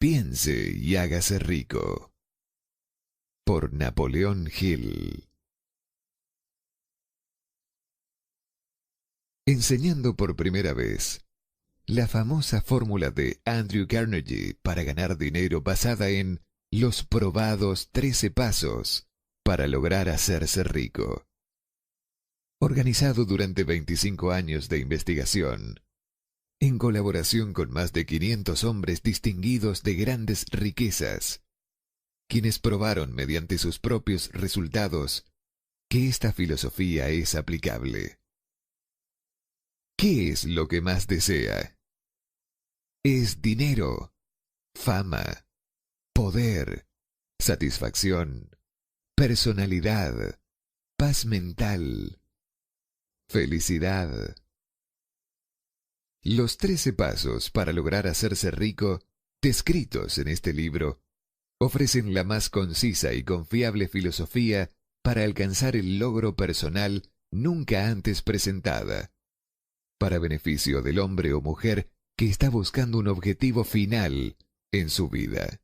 Piense y hágase rico. Por Napoleón Hill. Enseñando por primera vez la famosa fórmula de Andrew Carnegie para ganar dinero basada en los probados 13 pasos para lograr hacerse rico. Organizado durante 25 años de investigación, en colaboración con más de 500 hombres distinguidos de grandes riquezas, quienes probaron mediante sus propios resultados que esta filosofía es aplicable. ¿Qué es lo que más desea? Es dinero, fama, poder, satisfacción, personalidad, paz mental, felicidad. Los 13 pasos para lograr hacerse rico, descritos en este libro, ofrecen la más concisa y confiable filosofía para alcanzar el logro personal nunca antes presentada, para beneficio del hombre o mujer que está buscando un objetivo final en su vida.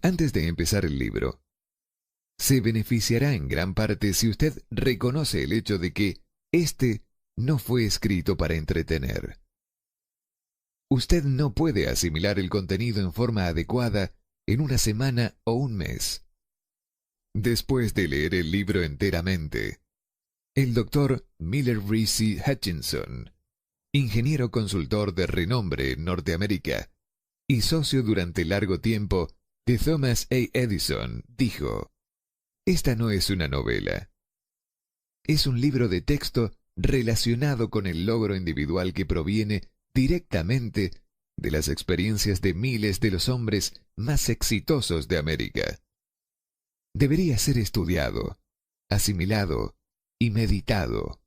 Antes de empezar el libro, se beneficiará en gran parte si usted reconoce el hecho de que este no fue escrito para entretener. Usted no puede asimilar el contenido en forma adecuada en una semana o un mes. Después de leer el libro enteramente, el Dr. Miller Reese Hutchinson, ingeniero consultor de renombre en Norteamérica y socio durante largo tiempo de Thomas A. Edison, dijo: "Esta no es una novela. Es un libro de texto relacionado con el logro individual que proviene directamente de las experiencias de miles de los hombres más exitosos de América. Debería ser estudiado, asimilado y meditado.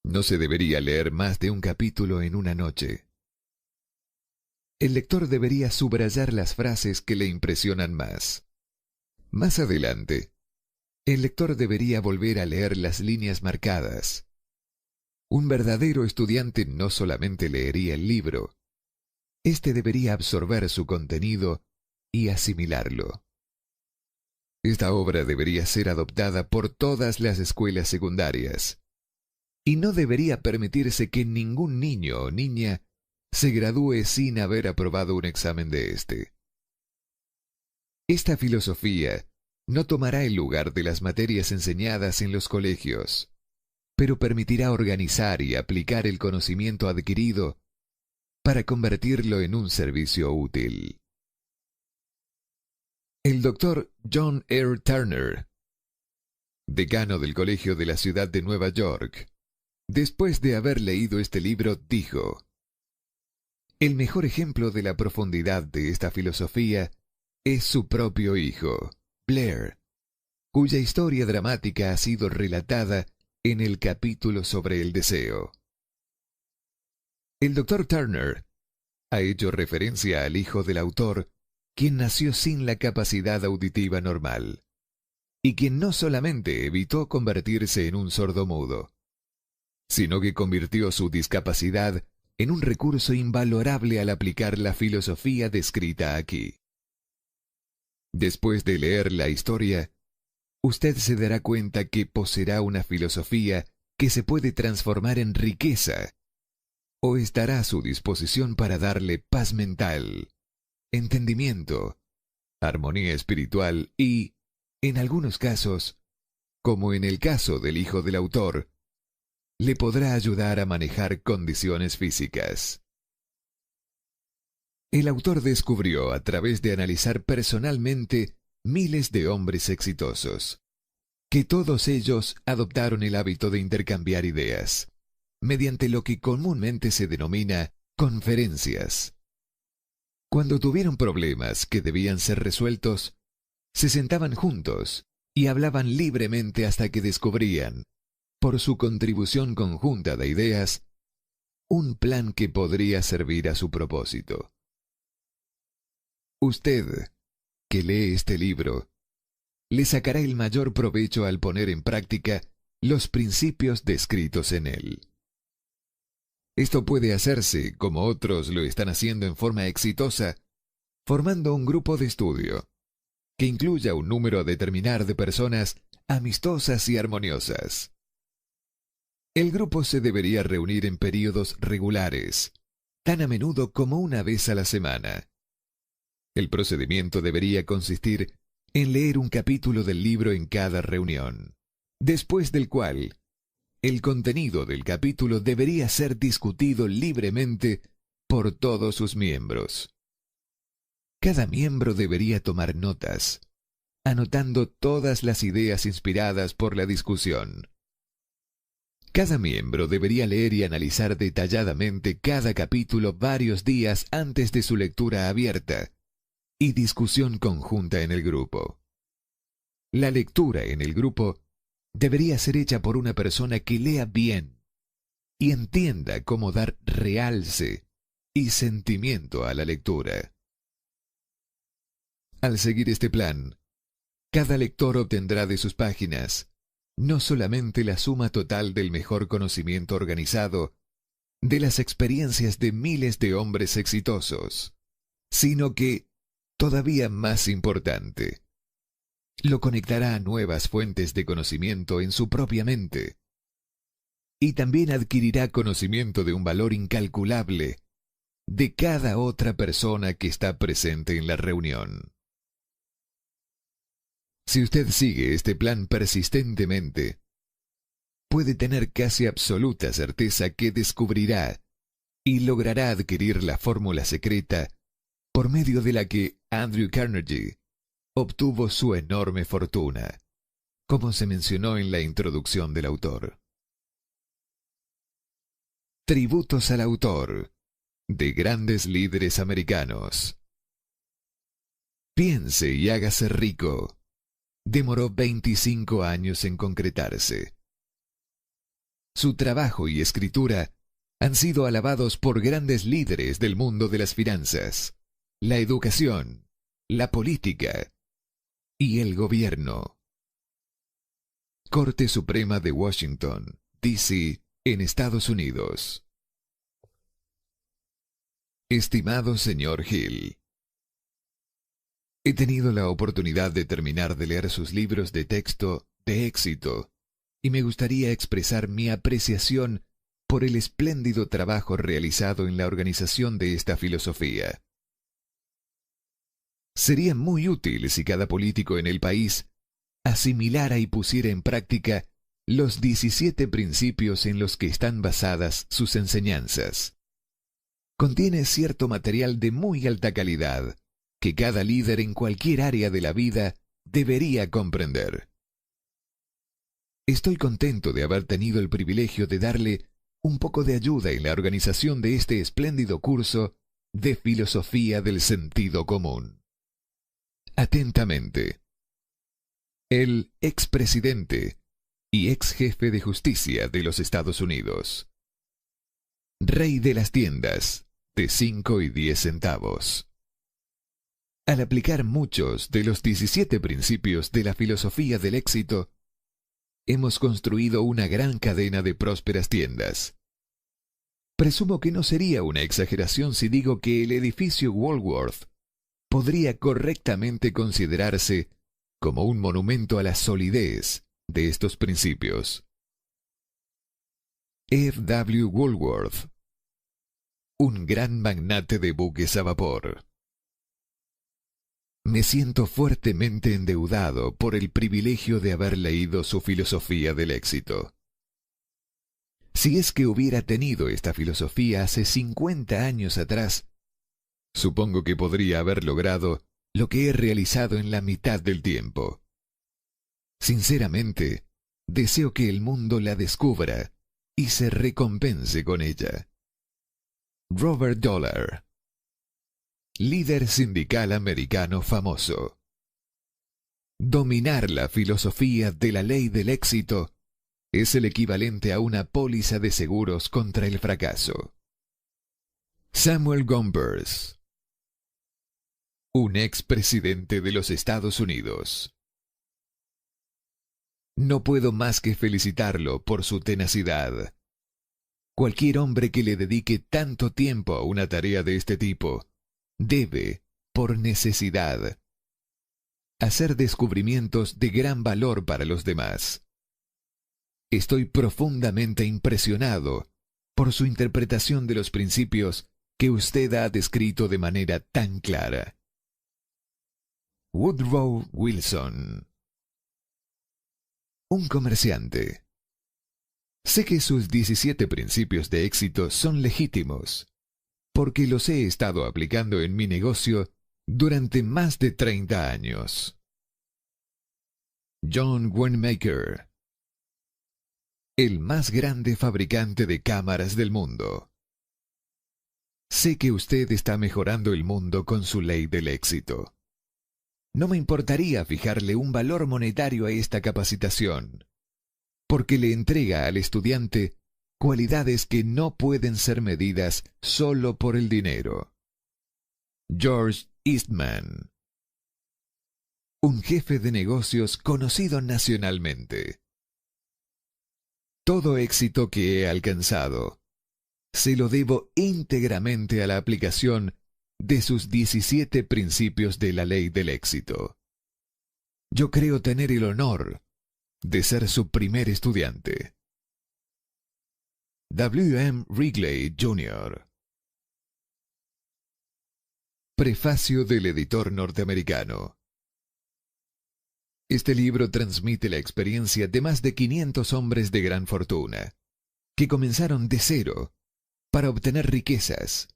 No se debería leer más de un capítulo en una noche. El lector debería subrayar las frases que le impresionan más. Más adelante, el lector debería volver a leer las líneas marcadas. Un verdadero estudiante no solamente leería el libro, este debería absorber su contenido y asimilarlo. Esta obra debería ser adoptada por todas las escuelas secundarias, y no debería permitirse que ningún niño o niña se gradúe sin haber aprobado un examen de este. Esta filosofía no tomará el lugar de las materias enseñadas en los colegios, pero permitirá organizar y aplicar el conocimiento adquirido para convertirlo en un servicio útil. El Dr. John R. Turner, decano del Colegio de la Ciudad de Nueva York, después de haber leído este libro, dijo: "El mejor ejemplo de la profundidad de esta filosofía es su propio hijo, Blair, cuya historia dramática ha sido relatada en el capítulo sobre el deseo". El Dr. Turner ha hecho referencia al hijo del autor, quien nació sin la capacidad auditiva normal, y quien no solamente evitó convertirse en un sordomudo, sino que convirtió su discapacidad en un recurso invalorable al aplicar la filosofía descrita aquí. Después de leer la historia, usted se dará cuenta que poseerá una filosofía que se puede transformar en riqueza, o estará a su disposición para darle paz mental, entendimiento, armonía espiritual y, en algunos casos, como en el caso del hijo del autor, le podrá ayudar a manejar condiciones físicas. El autor descubrió, a través de analizar personalmente miles de hombres exitosos, que todos ellos adoptaron el hábito de intercambiar ideas, mediante lo que comúnmente se denomina conferencias. Cuando tuvieron problemas que debían ser resueltos, se sentaban juntos y hablaban libremente hasta que descubrían, por su contribución conjunta de ideas, un plan que podría servir a su propósito. Usted, que lee este libro, le sacará el mayor provecho al poner en práctica los principios descritos en él. Esto puede hacerse, como otros lo están haciendo en forma exitosa, formando un grupo de estudio, que incluya un número a determinar de personas amistosas y armoniosas. El grupo se debería reunir en períodos regulares, tan a menudo como una vez a la semana. El procedimiento debería consistir en leer un capítulo del libro en cada reunión, después del cual el contenido del capítulo debería ser discutido libremente por todos sus miembros. Cada miembro debería tomar notas, anotando todas las ideas inspiradas por la discusión. Cada miembro debería leer y analizar detalladamente cada capítulo varios días antes de su lectura abierta y discusión conjunta en el grupo. La lectura en el grupo debería ser hecha por una persona que lea bien y entienda cómo dar realce y sentimiento a la lectura. Al seguir este plan, cada lector obtendrá de sus páginas no solamente la suma total del mejor conocimiento organizado de las experiencias de miles de hombres exitosos, sino que, todavía más importante, lo conectará a nuevas fuentes de conocimiento en su propia mente, y también adquirirá conocimiento de un valor incalculable de cada otra persona que está presente en la reunión. Si usted sigue este plan persistentemente, puede tener casi absoluta certeza que descubrirá y logrará adquirir la fórmula secreta por medio de la que Andrew Carnegie obtuvo su enorme fortuna, como se mencionó en la introducción del autor. Tributos al autor, de grandes líderes americanos. Piense y hágase rico. Demoró 25 años en concretarse. Su trabajo y escritura han sido alabados por grandes líderes del mundo de las finanzas, la educación, la política y el gobierno. Corte Suprema de Washington, D.C., en Estados Unidos. Estimado señor Hill, he tenido la oportunidad de terminar de leer sus libros de texto de éxito y me gustaría expresar mi apreciación por el espléndido trabajo realizado en la organización de esta filosofía. Sería muy útil si cada político en el país asimilara y pusiera en práctica los 17 principios en los que están basadas sus enseñanzas. Contiene cierto material de muy alta calidad que cada líder en cualquier área de la vida debería comprender. Estoy contento de haber tenido el privilegio de darle un poco de ayuda en la organización de este espléndido curso de filosofía del sentido común. Atentamente, el expresidente y ex jefe de justicia de los Estados Unidos. Rey de las tiendas de 5 y 10 centavos. Al aplicar muchos de los 17 principios de la filosofía del éxito, hemos construido una gran cadena de prósperas tiendas. Presumo que no sería una exageración si digo que el edificio Woolworth podría correctamente considerarse como un monumento a la solidez de estos principios. F. W. Woolworth, un gran magnate de buques a vapor. Me siento fuertemente endeudado por el privilegio de haber leído su filosofía del éxito. Si es que hubiera tenido esta filosofía hace 50 años atrás, supongo que podría haber logrado lo que he realizado en la mitad del tiempo. Sinceramente, deseo que el mundo la descubra y se recompense con ella. Robert Dollar, líder sindical americano famoso. Dominar la filosofía de la ley del éxito es el equivalente a una póliza de seguros contra el fracaso. Samuel Gompers, un expresidente de los Estados Unidos. No puedo más que felicitarlo por su tenacidad. Cualquier hombre que le dedique tanto tiempo a una tarea de este tipo debe, por necesidad, hacer descubrimientos de gran valor para los demás. Estoy profundamente impresionado por su interpretación de los principios que usted ha descrito de manera tan clara. Woodrow Wilson. Un comerciante. Sé que sus 17 principios de éxito son legítimos, porque los he estado aplicando en mi negocio durante más de 30 años. John Wanamaker. El más grande fabricante de cámaras del mundo. Sé que usted está mejorando el mundo con su ley del éxito. No me importaría fijarle un valor monetario a esta capacitación, porque le entrega al estudiante cualidades que no pueden ser medidas solo por el dinero. George Eastman. Un jefe de negocios conocido nacionalmente. Todo éxito que he alcanzado se lo debo íntegramente a la aplicación de sus 17 principios de la ley del éxito. Yo creo tener el honor de ser su primer estudiante. W.M. Wrigley, Jr. Prefacio del editor norteamericano. Este libro transmite la experiencia de más de 500 hombres de gran fortuna, que comenzaron de cero para obtener riquezas,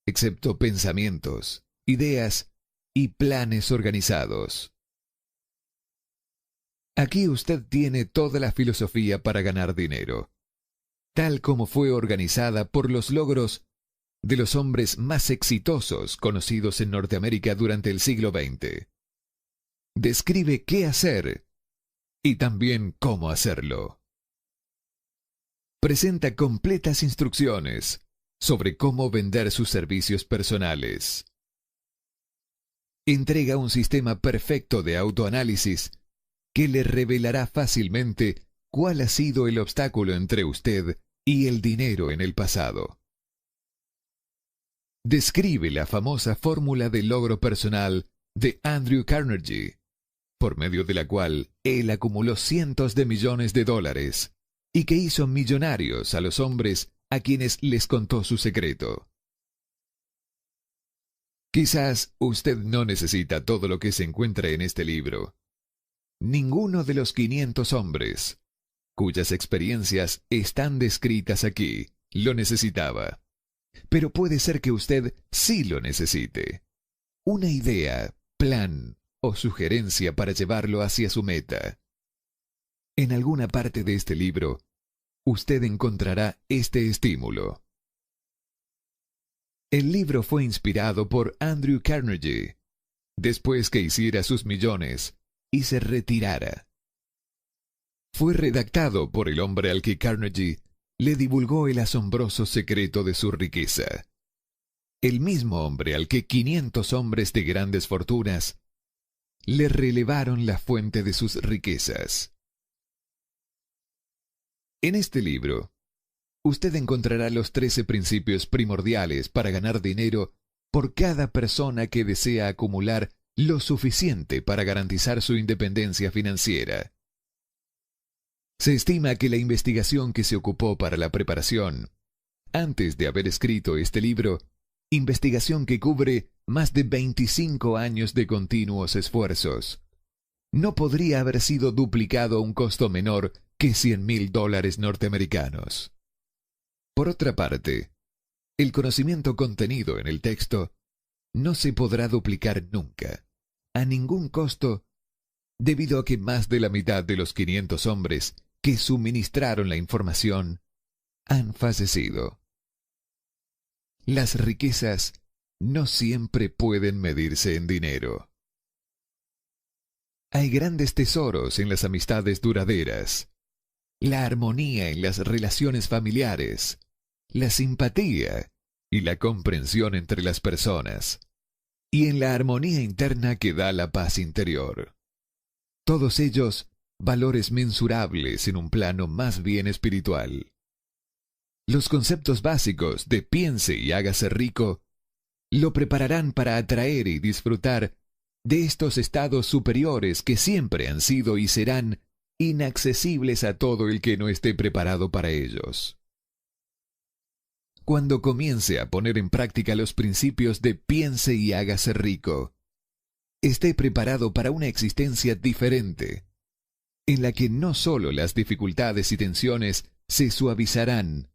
excepto pensamientos, ideas y planes organizados. Aquí usted tiene toda la filosofía para ganar dinero, tal como fue organizada por los logros de los hombres más exitosos conocidos en Norteamérica durante el siglo XX. Describe qué hacer y también cómo hacerlo. Presenta completas instrucciones sobre cómo vender sus servicios personales. Entrega un sistema perfecto de autoanálisis que le revelará fácilmente cuál ha sido el obstáculo entre usted y el dinero en el pasado. Describe la famosa fórmula de logro personal de Andrew Carnegie, por medio de la cual él acumuló cientos de millones de dólares y que hizo millonarios a los hombres a quienes les contó su secreto. Quizás usted no necesita todo lo que se encuentra en este libro. Ninguno de los 500 hombres, cuyas experiencias están descritas aquí, lo necesitaba. Pero puede ser que usted sí lo necesite. Una idea, plan o sugerencia para llevarlo hacia su meta. En alguna parte de este libro, usted encontrará este estímulo. El libro fue inspirado por Andrew Carnegie, después que hiciera sus millones y se retirara. Fue redactado por el hombre al que Carnegie le divulgó el asombroso secreto de su riqueza. El mismo hombre al que 500 hombres de grandes fortunas le revelaron la fuente de sus riquezas. En este libro, usted encontrará los 13 principios primordiales para ganar dinero por cada persona que desea acumular lo suficiente para garantizar su independencia financiera. Se estima que la investigación que se ocupó para la preparación, antes de haber escrito este libro, investigación que cubre más de 25 años de continuos esfuerzos, no podría haber sido duplicado a un costo menor que $100,000 norteamericanos. Por otra parte, el conocimiento contenido en el texto no se podrá duplicar nunca, a ningún costo, debido a que más de la mitad de los 500 hombres que suministraron la información han fallecido. Las riquezas no siempre pueden medirse en dinero. Hay grandes tesoros en las amistades duraderas, la armonía en las relaciones familiares, la simpatía y la comprensión entre las personas, y en la armonía interna que da la paz interior. Todos ellos valores mensurables en un plano más bien espiritual. Los conceptos básicos de piense y hágase rico lo prepararán para atraer y disfrutar de estos estados superiores que siempre han sido y serán inaccesibles a todo el que no esté preparado para ellos. Cuando comience a poner en práctica los principios de piense y hágase rico, esté preparado para una existencia diferente, en la que no solo las dificultades y tensiones se suavizarán,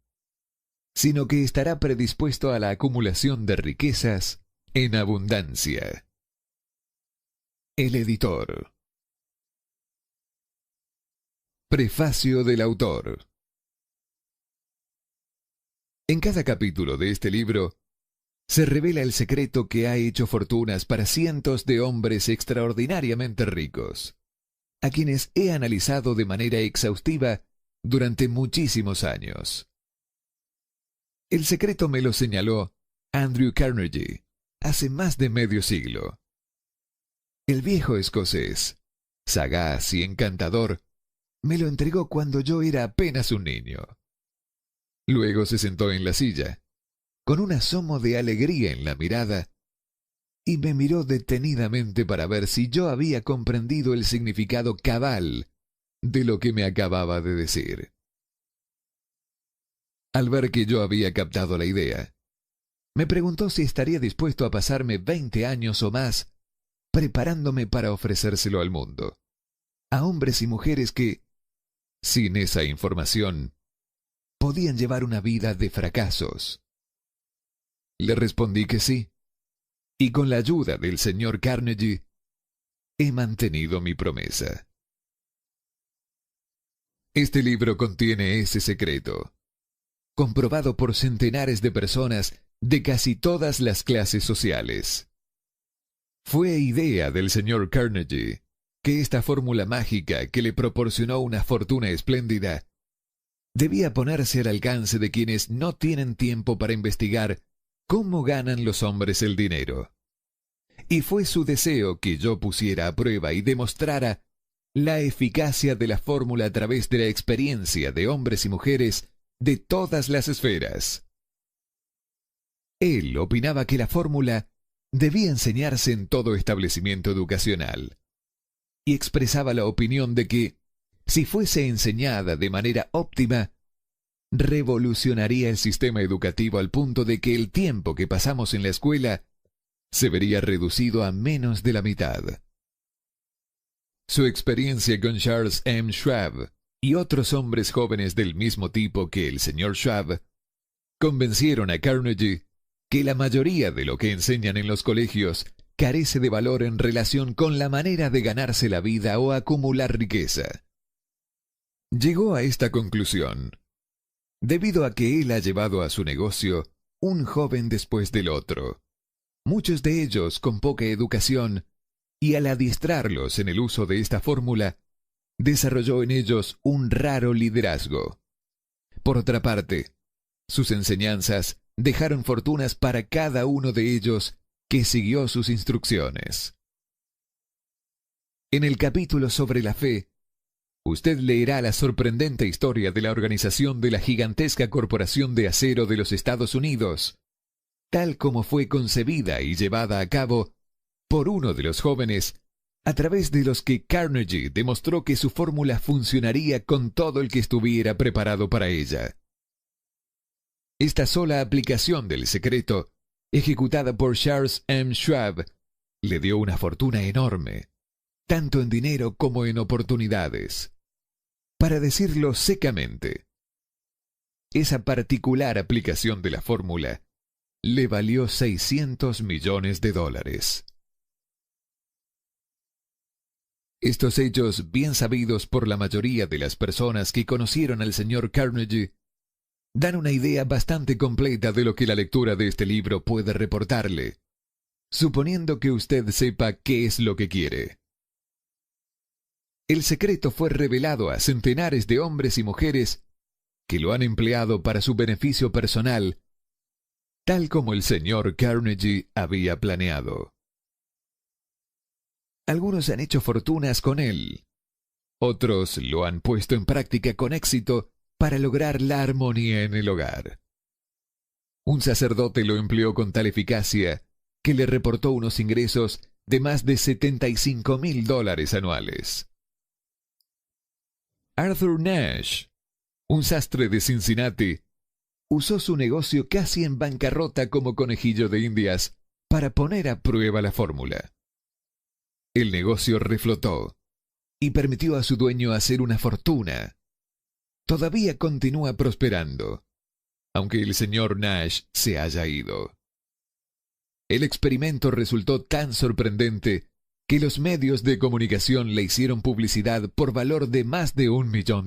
sino que estará predispuesto a la acumulación de riquezas en abundancia. El editor. Prefacio del autor. En cada capítulo de este libro se revela el secreto que ha hecho fortunas para cientos de hombres extraordinariamente ricos, a quienes he analizado de manera exhaustiva durante muchísimos años. El secreto me lo señaló Andrew Carnegie hace más de medio siglo. El viejo escocés, sagaz y encantador, me lo entregó cuando yo era apenas un niño. Luego se sentó en la silla, con un asomo de alegría en la mirada, y me miró detenidamente para ver si yo había comprendido el significado cabal de lo que me acababa de decir. Al ver que yo había captado la idea, me preguntó si estaría dispuesto a pasarme 20 años o más preparándome para ofrecérselo al mundo, a hombres y mujeres que, sin esa información, podían llevar una vida de fracasos. Le respondí que sí, y con la ayuda del señor Carnegie, he mantenido mi promesa. Este libro contiene ese secreto, comprobado por centenares de personas de casi todas las clases sociales. Fue idea del señor Carnegie que esta fórmula mágica que le proporcionó una fortuna espléndida debía ponerse al alcance de quienes no tienen tiempo para investigar cómo ganan los hombres el dinero. Y fue su deseo que yo pusiera a prueba y demostrara la eficacia de la fórmula a través de la experiencia de hombres y mujeres de todas las esferas. Él opinaba que la fórmula debía enseñarse en todo establecimiento educacional, y expresaba la opinión de que, si fuese enseñada de manera óptima, revolucionaría el sistema educativo al punto de que el tiempo que pasamos en la escuela se vería reducido a menos de la mitad. Su experiencia con Charles M. Schwab y otros hombres jóvenes del mismo tipo que el señor Schwab convencieron a Carnegie que la mayoría de lo que enseñan en los colegios carece de valor en relación con la manera de ganarse la vida o acumular riqueza. Llegó a esta conclusión debido a que él ha llevado a su negocio un joven después del otro, muchos de ellos con poca educación, y al adiestrarlos en el uso de esta fórmula, desarrolló en ellos un raro liderazgo. Por otra parte, sus enseñanzas dejaron fortunas para cada uno de ellos que siguió sus instrucciones. En el capítulo sobre la fe, usted leerá la sorprendente historia de la organización de la gigantesca corporación de acero de los Estados Unidos, tal como fue concebida y llevada a cabo por uno de los jóvenes, a través de los que Carnegie demostró que su fórmula funcionaría con todo el que estuviera preparado para ella. Esta sola aplicación del secreto, ejecutada por Charles M. Schwab, le dio una fortuna enorme, tanto en dinero como en oportunidades. Para decirlo secamente, esa particular aplicación de la fórmula le valió $600 millones. Estos hechos, bien sabidos por la mayoría de las personas que conocieron al señor Carnegie, dan una idea bastante completa de lo que la lectura de este libro puede reportarle, suponiendo que usted sepa qué es lo que quiere. El secreto fue revelado a centenares de hombres y mujeres que lo han empleado para su beneficio personal, tal como el señor Carnegie había planeado. Algunos han hecho fortunas con él, otros lo han puesto en práctica con éxito para lograr la armonía en el hogar. Un sacerdote lo empleó con tal eficacia que le reportó unos ingresos de más de $75,000 anuales. Arthur Nash, un sastre de Cincinnati, usó su negocio casi en bancarrota como conejillo de Indias para poner a prueba la fórmula. El negocio reflotó y permitió a su dueño hacer una fortuna. Todavía continúa prosperando, aunque el señor Nash se haya ido. El experimento resultó tan sorprendente que los medios de comunicación le hicieron publicidad por valor de más de $1 millón.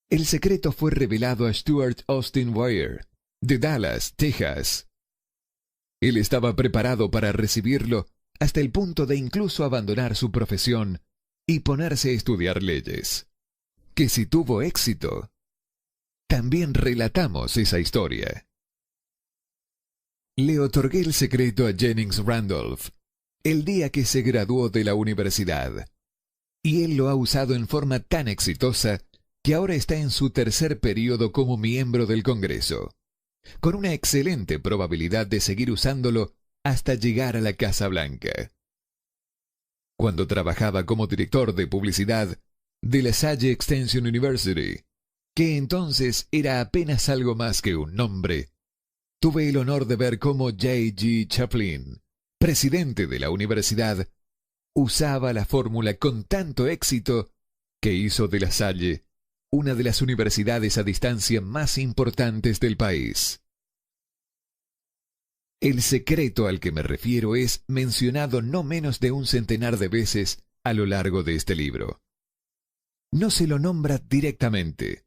El secreto fue revelado a Stuart Austin Weir, de Dallas, Texas. Él estaba preparado para recibirlo hasta el punto de incluso abandonar su profesión y ponerse a estudiar leyes. Que si tuvo éxito, también relatamos esa historia. Le otorgué el secreto a Jennings Randolph el día que se graduó de la universidad, y él lo ha usado en forma tan exitosa que ahora está en su tercer periodo como miembro del Congreso, con una excelente probabilidad de seguir usándolo hasta llegar a la Casa Blanca. Cuando trabajaba como director de publicidad de la Salle Extension University, que entonces era apenas algo más que un nombre, tuve el honor de ver cómo J.G. Chaplin, presidente de la universidad, usaba la fórmula con tanto éxito que hizo de La Salle una de las universidades a distancia más importantes del país. El secreto al que me refiero es mencionado no menos de un centenar de veces a lo largo de este libro. No se lo nombra directamente,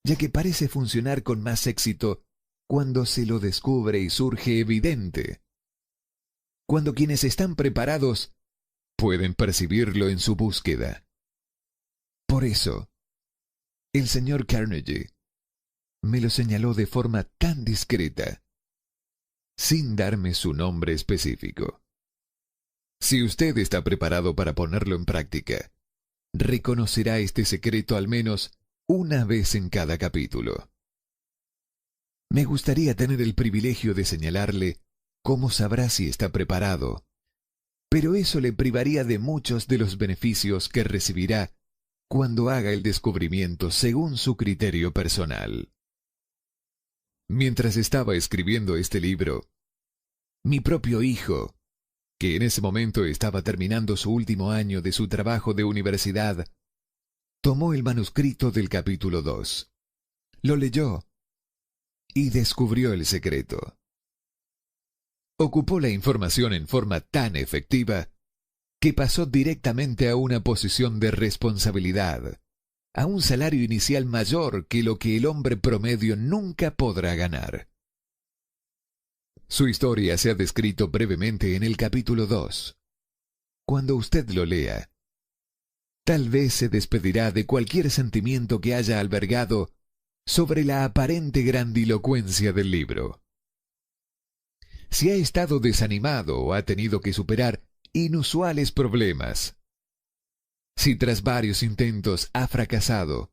ya que parece funcionar con más éxito cuando se lo descubre y surge evidente. Cuando quienes están preparados pueden percibirlo en su búsqueda. Por eso, el señor Carnegie me lo señaló de forma tan discreta, sin darme su nombre específico. Si usted está preparado para ponerlo en práctica, reconocerá este secreto al menos una vez en cada capítulo. Me gustaría tener el privilegio de señalarle cómo sabrá si está preparado, pero eso le privaría de muchos de los beneficios que recibirá cuando haga el descubrimiento según su criterio personal. Mientras estaba escribiendo este libro, mi propio hijo, que en ese momento estaba terminando su último año de su trabajo de universidad, tomó el manuscrito del capítulo 2, lo leyó y descubrió el secreto. Ocupó la información en forma tan efectiva que pasó directamente a una posición de responsabilidad, a un salario inicial mayor que lo que el hombre promedio nunca podrá ganar. Su historia se ha descrito brevemente en el capítulo 2. Cuando usted lo lea, tal vez se despedirá de cualquier sentimiento que haya albergado sobre la aparente grandilocuencia del libro. Si ha estado desanimado o ha tenido que superar inusuales problemas, si tras varios intentos ha fracasado,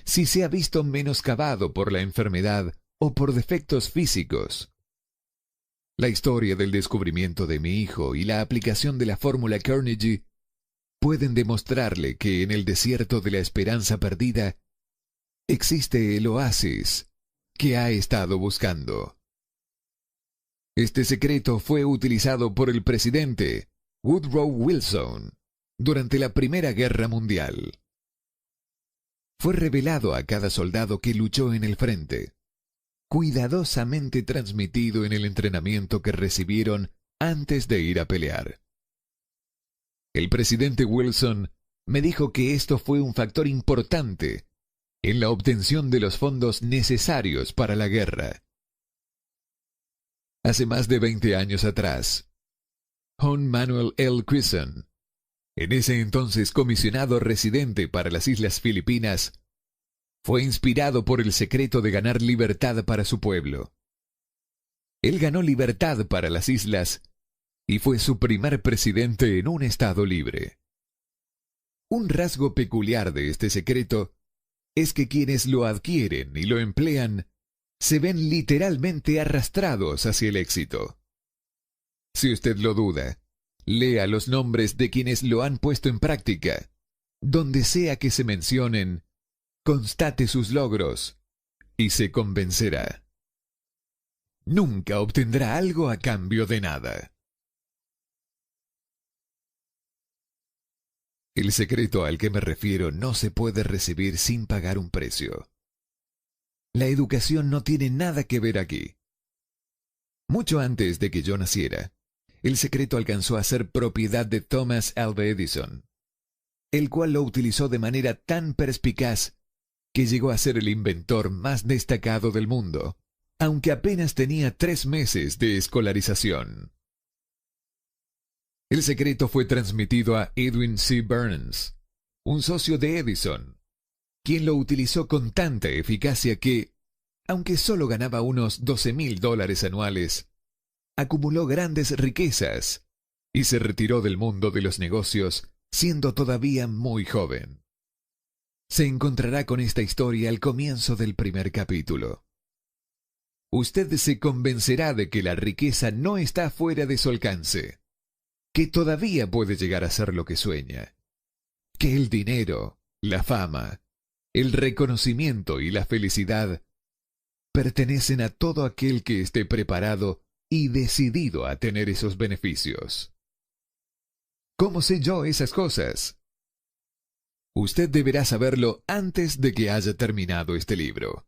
si se ha visto menoscabado por la enfermedad o por defectos físicos, la historia del descubrimiento de mi hijo y la aplicación de la fórmula Carnegie pueden demostrarle que en el desierto de la esperanza perdida existe el oasis que ha estado buscando. Este secreto fue utilizado por el presidente Woodrow Wilson durante la Primera Guerra Mundial. Fue revelado a cada soldado que luchó en el frente, cuidadosamente transmitido en el entrenamiento que recibieron antes de ir a pelear. El presidente Wilson me dijo que esto fue un factor importante en la obtención de los fondos necesarios para la guerra. Hace más de 20 años atrás, John Manuel L. Quison, en ese entonces comisionado residente para las Islas Filipinas, fue inspirado por el secreto de ganar libertad para su pueblo. Él ganó libertad para las islas y fue su primer presidente en un estado libre. Un rasgo peculiar de este secreto es que quienes lo adquieren y lo emplean se ven literalmente arrastrados hacia el éxito. Si usted lo duda, lea los nombres de quienes lo han puesto en práctica. Donde sea que se mencionen, constate sus logros y se convencerá. Nunca obtendrá algo a cambio de nada. El secreto al que me refiero no se puede recibir sin pagar un precio. La educación no tiene nada que ver aquí. Mucho antes de que yo naciera, el secreto alcanzó a ser propiedad de Thomas Alva Edison, el cual lo utilizó de manera tan perspicaz que llegó a ser el inventor más destacado del mundo, aunque apenas tenía 3 meses de escolarización. El secreto fue transmitido a Edwin C. Burns, un socio de Edison, quien lo utilizó con tanta eficacia que, aunque solo ganaba unos $12,000 anuales, acumuló grandes riquezas y se retiró del mundo de los negocios siendo todavía muy joven. Se encontrará con esta historia al comienzo del primer capítulo. Usted se convencerá de que la riqueza no está fuera de su alcance, que todavía puede llegar a ser lo que sueña, que el dinero, la fama, el reconocimiento y la felicidad pertenecen a todo aquel que esté preparado y decidido a tener esos beneficios. ¿Cómo sé yo esas cosas? Usted deberá saberlo antes de que haya terminado este libro.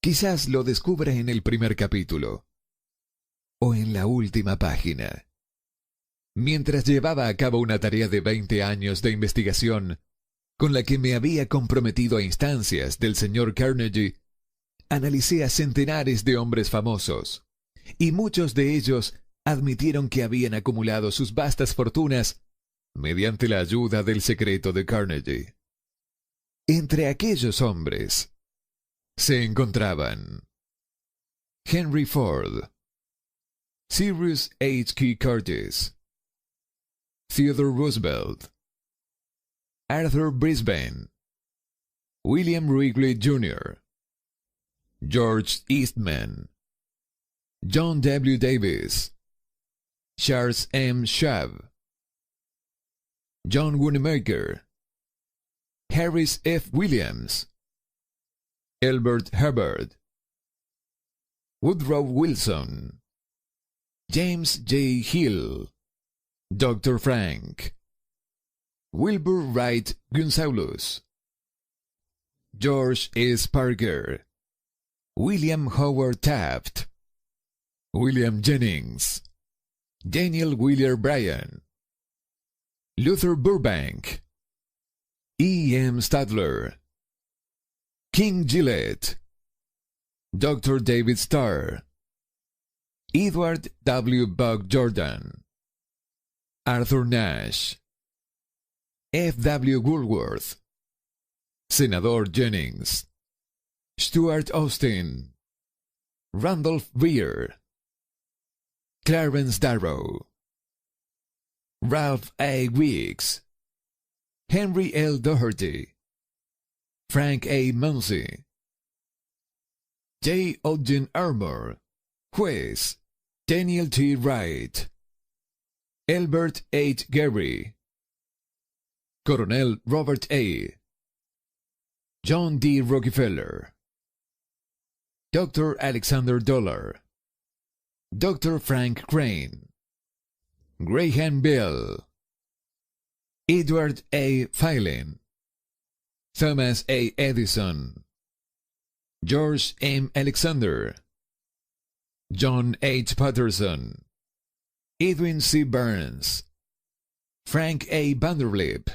Quizás lo descubra en el primer capítulo o en la última página. Mientras llevaba a cabo una tarea de 20 años de investigación, con la que me había comprometido a instancias del señor Carnegie, analicé a centenares de hombres famosos, y muchos de ellos admitieron que habían acumulado sus vastas fortunas mediante la ayuda del secreto de Carnegie. Entre aquellos hombres se encontraban Henry Ford, Cyrus H. Curtis, Theodore Roosevelt, Arthur Brisbane, William Wrigley Jr., George Eastman, John W. Davis, Charles M. Schwab, John Wanamaker, Harris F. Williams, Elbert Hubbard, Woodrow Wilson, James J. Hill, Dr. Frank, Wilbur Wright Gonzalez, George S. Parker, William Howard Taft, William Jennings, Daniel Wheeler Bryan, Luther Burbank, E. M. Stadler, King Gillette, Dr. David Starr, Edward W. Buck Jordan, Arthur Nash, F. W. Woolworth, Senador Jennings, Stuart Austin, Randolph Weir, Clarence Darrow, Ralph A. Weeks, Henry L. Doherty, Frank A. Munsey, J. Ogden Armour, Juez, Daniel T. Wright, Elbert H. Gary, Coronel Robert A., John D. Rockefeller, Dr. Alexander Dollar, Dr. Frank Crane, Graham Bell, Edward A. Phelan, Thomas A. Edison, George M. Alexander, John H. Patterson, Edwin C. Burns, Frank A. Vanderlip,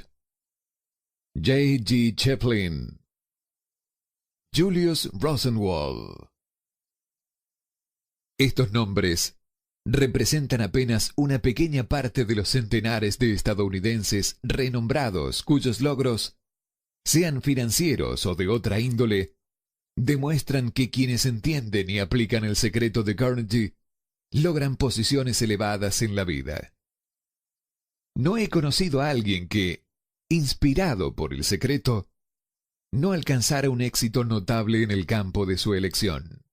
J. G. Chaplin, Julius Rosenwald. Estos nombres representan apenas una pequeña parte de los centenares de estadounidenses renombrados cuyos logros, sean financieros o de otra índole, demuestran que quienes entienden y aplican el secreto de Carnegie logran posiciones elevadas en la vida. No he conocido a alguien que, inspirado por el secreto, no alcanzara un éxito notable en el campo de su elección.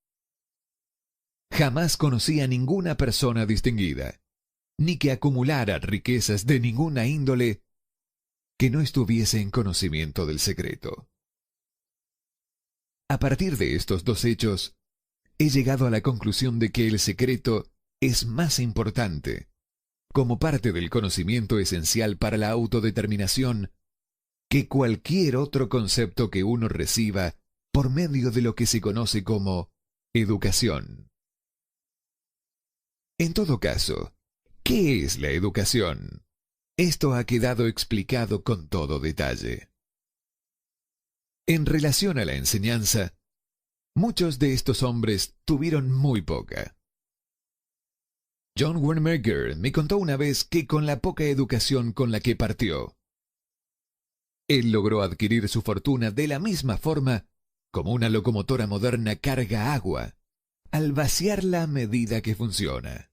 Jamás conocí a ninguna persona distinguida, ni que acumulara riquezas de ninguna índole, que no estuviese en conocimiento del secreto. A partir de estos dos hechos, he llegado a la conclusión de que el secreto es más importante, como parte del conocimiento esencial para la autodeterminación, que cualquier otro concepto que uno reciba por medio de lo que se conoce como educación. En todo caso, ¿qué es la educación? Esto ha quedado explicado con todo detalle. En relación a la enseñanza, muchos de estos hombres tuvieron muy poca. John Wanamaker me contó una vez que con la poca educación con la que partió, él logró adquirir su fortuna de la misma forma como una locomotora moderna carga agua, al vaciarla a medida que funciona.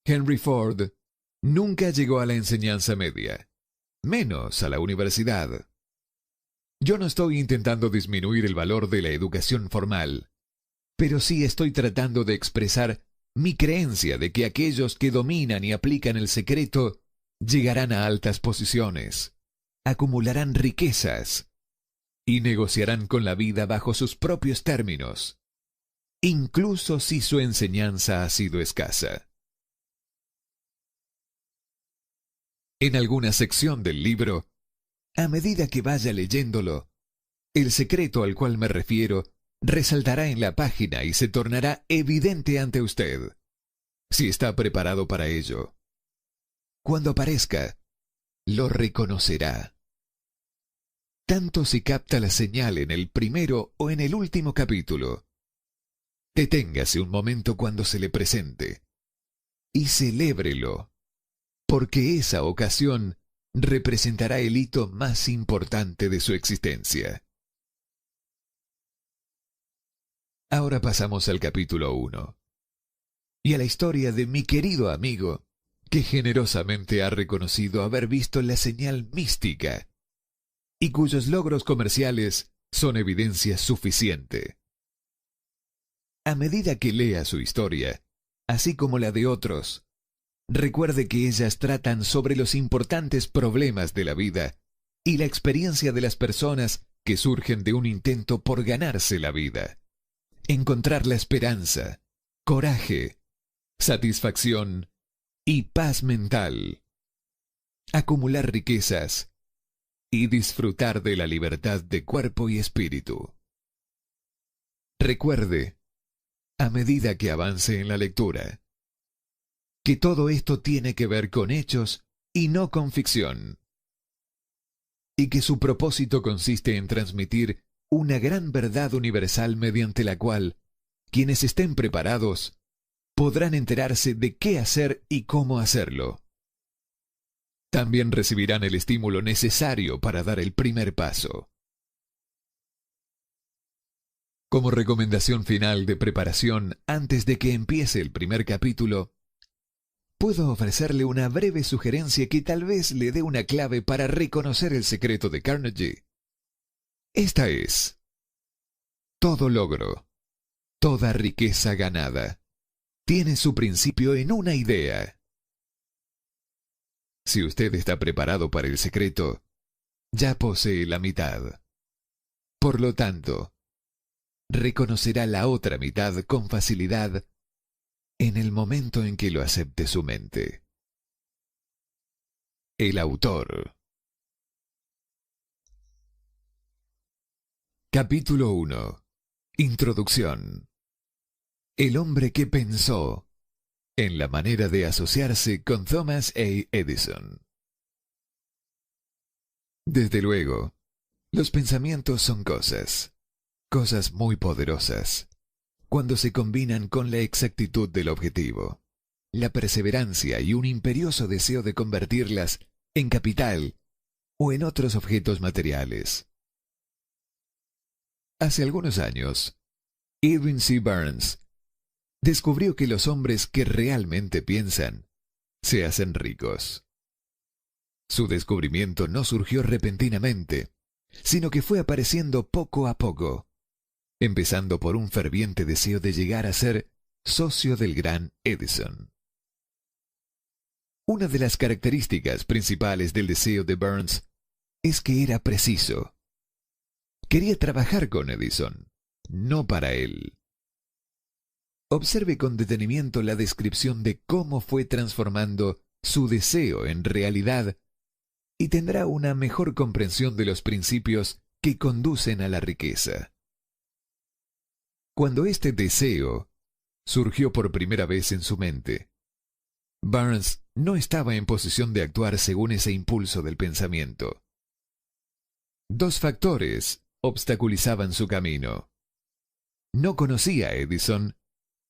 Henry Ford nunca llegó a la enseñanza media, menos a la universidad. Yo no estoy intentando disminuir el valor de la educación formal, pero sí estoy tratando de expresar mi creencia de que aquellos que dominan y aplican el secreto llegarán a altas posiciones, acumularán riquezas y negociarán con la vida bajo sus propios términos, incluso si su enseñanza ha sido escasa. En alguna sección del libro, a medida que vaya leyéndolo, el secreto al cual me refiero resaltará en la página y se tornará evidente ante usted, si está preparado para ello. Cuando aparezca, lo reconocerá. Tanto si capta la señal en el primero o en el último capítulo. Deténgase un momento cuando se le presente y celébrelo, porque esa ocasión representará el hito más importante de su existencia. Ahora pasamos al capítulo 1 y a la historia de mi querido amigo, que generosamente ha reconocido haber visto la señal mística y cuyos logros comerciales son evidencia suficiente. A medida que lea su historia, así como la de otros, recuerde que ellas tratan sobre los importantes problemas de la vida y la experiencia de las personas que surgen de un intento por ganarse la vida, encontrar la esperanza, coraje, satisfacción y paz mental, acumular riquezas y disfrutar de la libertad de cuerpo y espíritu. Recuerde, a medida que avance en la lectura, que todo esto tiene que ver con hechos y no con ficción, y que su propósito consiste en transmitir una gran verdad universal mediante la cual quienes estén preparados podrán enterarse de qué hacer y cómo hacerlo. También recibirán el estímulo necesario para dar el primer paso. Como recomendación final de preparación antes de que empiece el primer capítulo, puedo ofrecerle una breve sugerencia que tal vez le dé una clave para reconocer el secreto de Carnegie. Esta es: todo logro, toda riqueza ganada, tiene su principio en una idea. Si usted está preparado para el secreto, ya posee la mitad. Por lo tanto, reconocerá la otra mitad con facilidad en el momento en que lo acepte su mente. El autor. Capítulo 1. Introducción. El hombre que pensó en la manera de asociarse con Thomas A. Edison. Desde luego, los pensamientos son cosas muy poderosas, cuando se combinan con la exactitud del objetivo, la perseverancia y un imperioso deseo de convertirlas en capital o en otros objetos materiales. Hace algunos años, Edwin C. Burns descubrió que los hombres que realmente piensan se hacen ricos. Su descubrimiento no surgió repentinamente, sino que fue apareciendo poco a poco, empezando por un ferviente deseo de llegar a ser socio del gran Edison. Una de las características principales del deseo de Burns es que era preciso. Quería trabajar con Edison, no para él. Observe con detenimiento la descripción de cómo fue transformando su deseo en realidad y tendrá una mejor comprensión de los principios que conducen a la riqueza. Cuando este deseo surgió por primera vez en su mente, Burns no estaba en posición de actuar según ese impulso del pensamiento. Dos factores obstaculizaban su camino. No conocía a Edison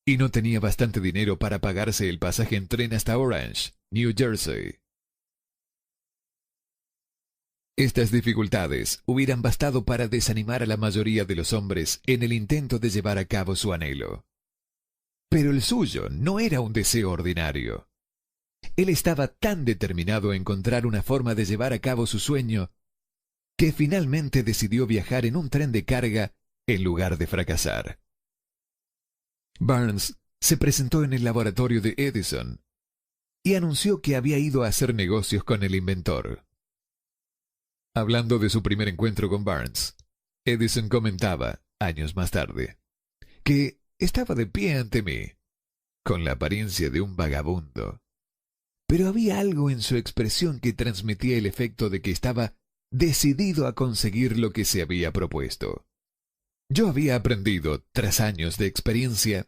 y no tenía bastante dinero para pagarse el pasaje en tren hasta Orange, New Jersey. Estas dificultades hubieran bastado para desanimar a la mayoría de los hombres en el intento de llevar a cabo su anhelo. Pero el suyo no era un deseo ordinario. Él estaba tan determinado a encontrar una forma de llevar a cabo su sueño que finalmente decidió viajar en un tren de carga en lugar de fracasar. Burns se presentó en el laboratorio de Edison y anunció que había ido a hacer negocios con el inventor. Hablando de su primer encuentro con Burns, Edison comentaba, años más tarde, que estaba de pie ante mí, con la apariencia de un vagabundo. Pero había algo en su expresión que transmitía el efecto de que estaba decidido a conseguir lo que se había propuesto. Yo había aprendido, tras años de experiencia,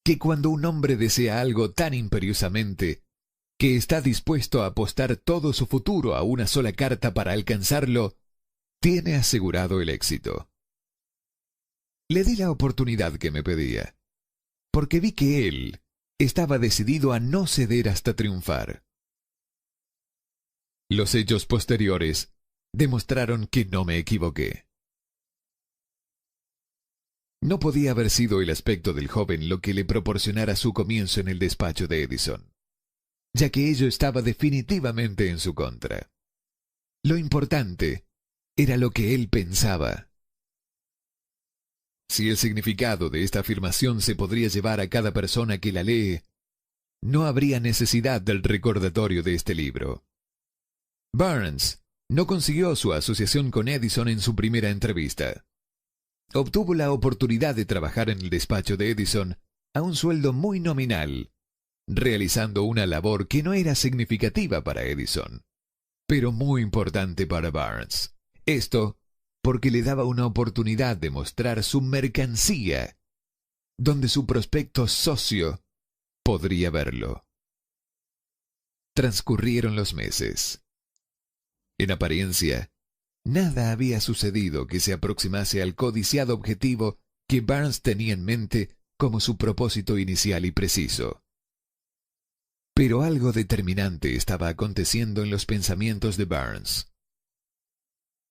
que cuando un hombre desea algo tan imperiosamente, que está dispuesto a apostar todo su futuro a una sola carta para alcanzarlo, tiene asegurado el éxito. Le di la oportunidad que me pedía, porque vi que él estaba decidido a no ceder hasta triunfar. Los hechos posteriores demostraron que no me equivoqué. No podía haber sido el aspecto del joven lo que le proporcionara su comienzo en el despacho de Edison, ya que ello estaba definitivamente en su contra. Lo importante era lo que él pensaba. Si el significado de esta afirmación se podría llevar a cada persona que la lee, no habría necesidad del recordatorio de este libro. Burns no consiguió su asociación con Edison en su primera entrevista. Obtuvo la oportunidad de trabajar en el despacho de Edison a un sueldo muy nominal, realizando una labor que no era significativa para Edison, pero muy importante para Burns. Esto porque le daba una oportunidad de mostrar su mercancía, donde su prospecto socio podría verlo. Transcurrieron los meses. En apariencia, nada había sucedido que se aproximase al codiciado objetivo que Burns tenía en mente como su propósito inicial y preciso. Pero algo determinante estaba aconteciendo en los pensamientos de Burns.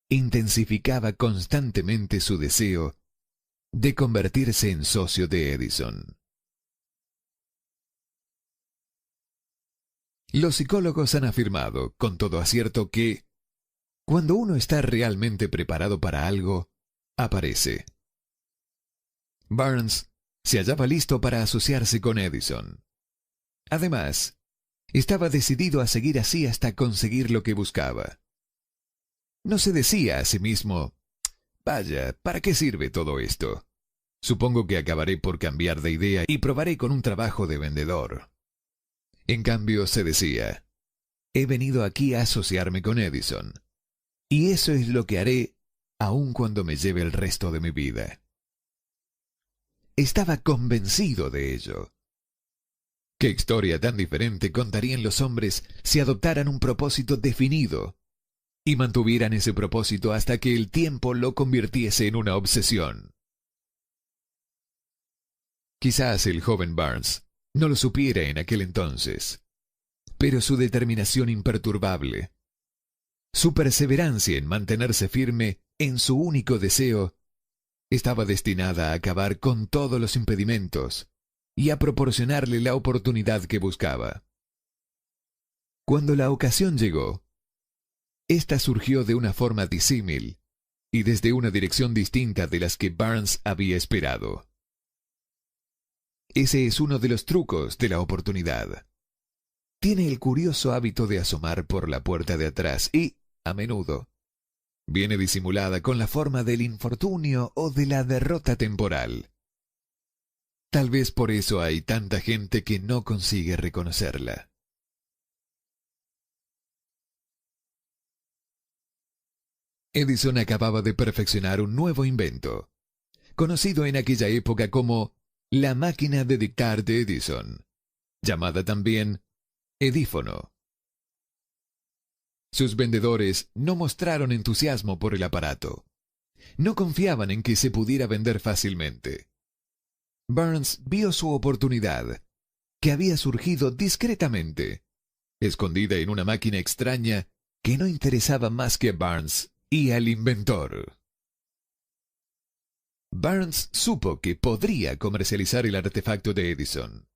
Intensificaba constantemente su deseo de convertirse en socio de Edison. Los psicólogos han afirmado, con todo acierto, que cuando uno está realmente preparado para algo, aparece. Burns se hallaba listo para asociarse con Edison. Además, estaba decidido a seguir así hasta conseguir lo que buscaba. No se decía a sí mismo, vaya, ¿para qué sirve todo esto? Supongo que acabaré por cambiar de idea y probaré con un trabajo de vendedor. En cambio, se decía, he venido aquí a asociarme con Edison, y eso es lo que haré aun cuando me lleve el resto de mi vida. Estaba convencido de ello. ¿Qué historia tan diferente contarían los hombres si adoptaran un propósito definido y mantuvieran ese propósito hasta que el tiempo lo convirtiese en una obsesión? Quizás el joven Burns no lo supiera en aquel entonces, pero su determinación imperturbable, su perseverancia en mantenerse firme en su único deseo, estaba destinada a acabar con todos los impedimentos y a proporcionarle la oportunidad que buscaba. Cuando la ocasión llegó, Esta surgió de una forma disímil y desde una dirección distinta de las que Barnes había esperado. Ese es uno de los trucos de la oportunidad. Tiene el curioso hábito de asomar por la puerta de atrás y, a menudo, viene disimulada con la forma del infortunio o de la derrota temporal. Tal vez por eso hay tanta gente que no consigue reconocerla. Edison acababa de perfeccionar un nuevo invento, conocido en aquella época como la máquina de dictar de Edison, llamada también edífono. Sus vendedores no mostraron entusiasmo por el aparato. No confiaban en que se pudiera vender fácilmente. Barnes vio su oportunidad, que había surgido discretamente, escondida en una máquina extraña que no interesaba más que a Barnes y al inventor. Barnes supo que podría comercializar el artefacto de Edison.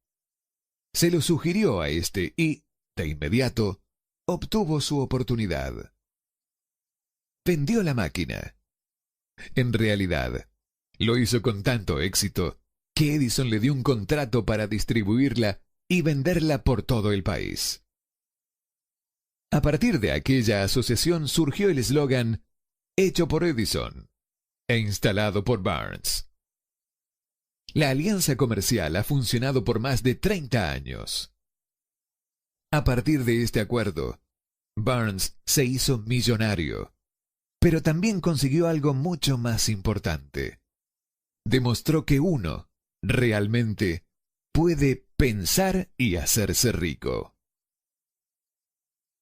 Se lo sugirió a este y, de inmediato, obtuvo su oportunidad. Vendió la máquina. En realidad, lo hizo con tanto éxito que Edison le dio un contrato para distribuirla y venderla por todo el país. A partir de aquella asociación surgió el eslogan «Hecho por Edison» e instalado por Barnes. La alianza comercial ha funcionado por más de 30 años. A partir de este acuerdo, Barnes se hizo millonario, pero también consiguió algo mucho más importante. Demostró que uno, realmente, puede pensar y hacerse rico.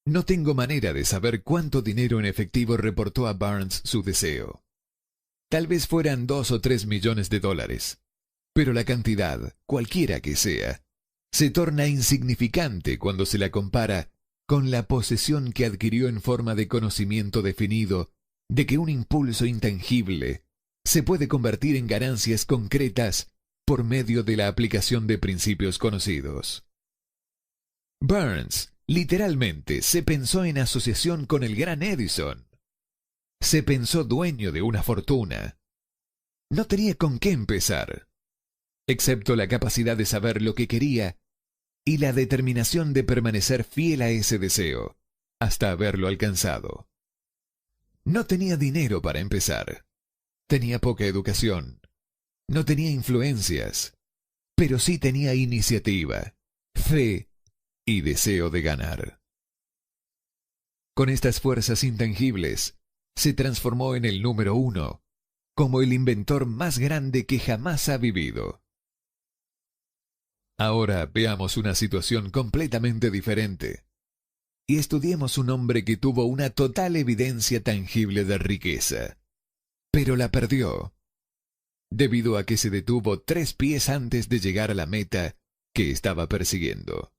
No tengo manera de saber cuánto dinero en efectivo reportó a Barnes su deseo. Tal vez fueran 2 o 3 millones de dólares, pero la cantidad, cualquiera que sea, se torna insignificante cuando se la compara con la posesión que adquirió en forma de conocimiento definido de que un impulso intangible se puede convertir en ganancias concretas por medio de la aplicación de principios conocidos. Barnes literalmente se pensó en asociación con el gran Edison. Se pensó dueño de una fortuna. No tenía con qué empezar, excepto la capacidad de saber lo que quería y la determinación de permanecer fiel a ese deseo hasta haberlo alcanzado. No tenía dinero para empezar. Tenía poca educación. No tenía influencias, pero sí tenía iniciativa, fe y deseo de ganar. Con estas fuerzas intangibles, se transformó en el número 1, como el inventor más grande que jamás ha vivido. Ahora veamos una situación completamente diferente y estudiemos un hombre que tuvo una total evidencia tangible de riqueza, pero la perdió, debido a que se detuvo 3 pies antes de llegar a la meta que estaba persiguiendo.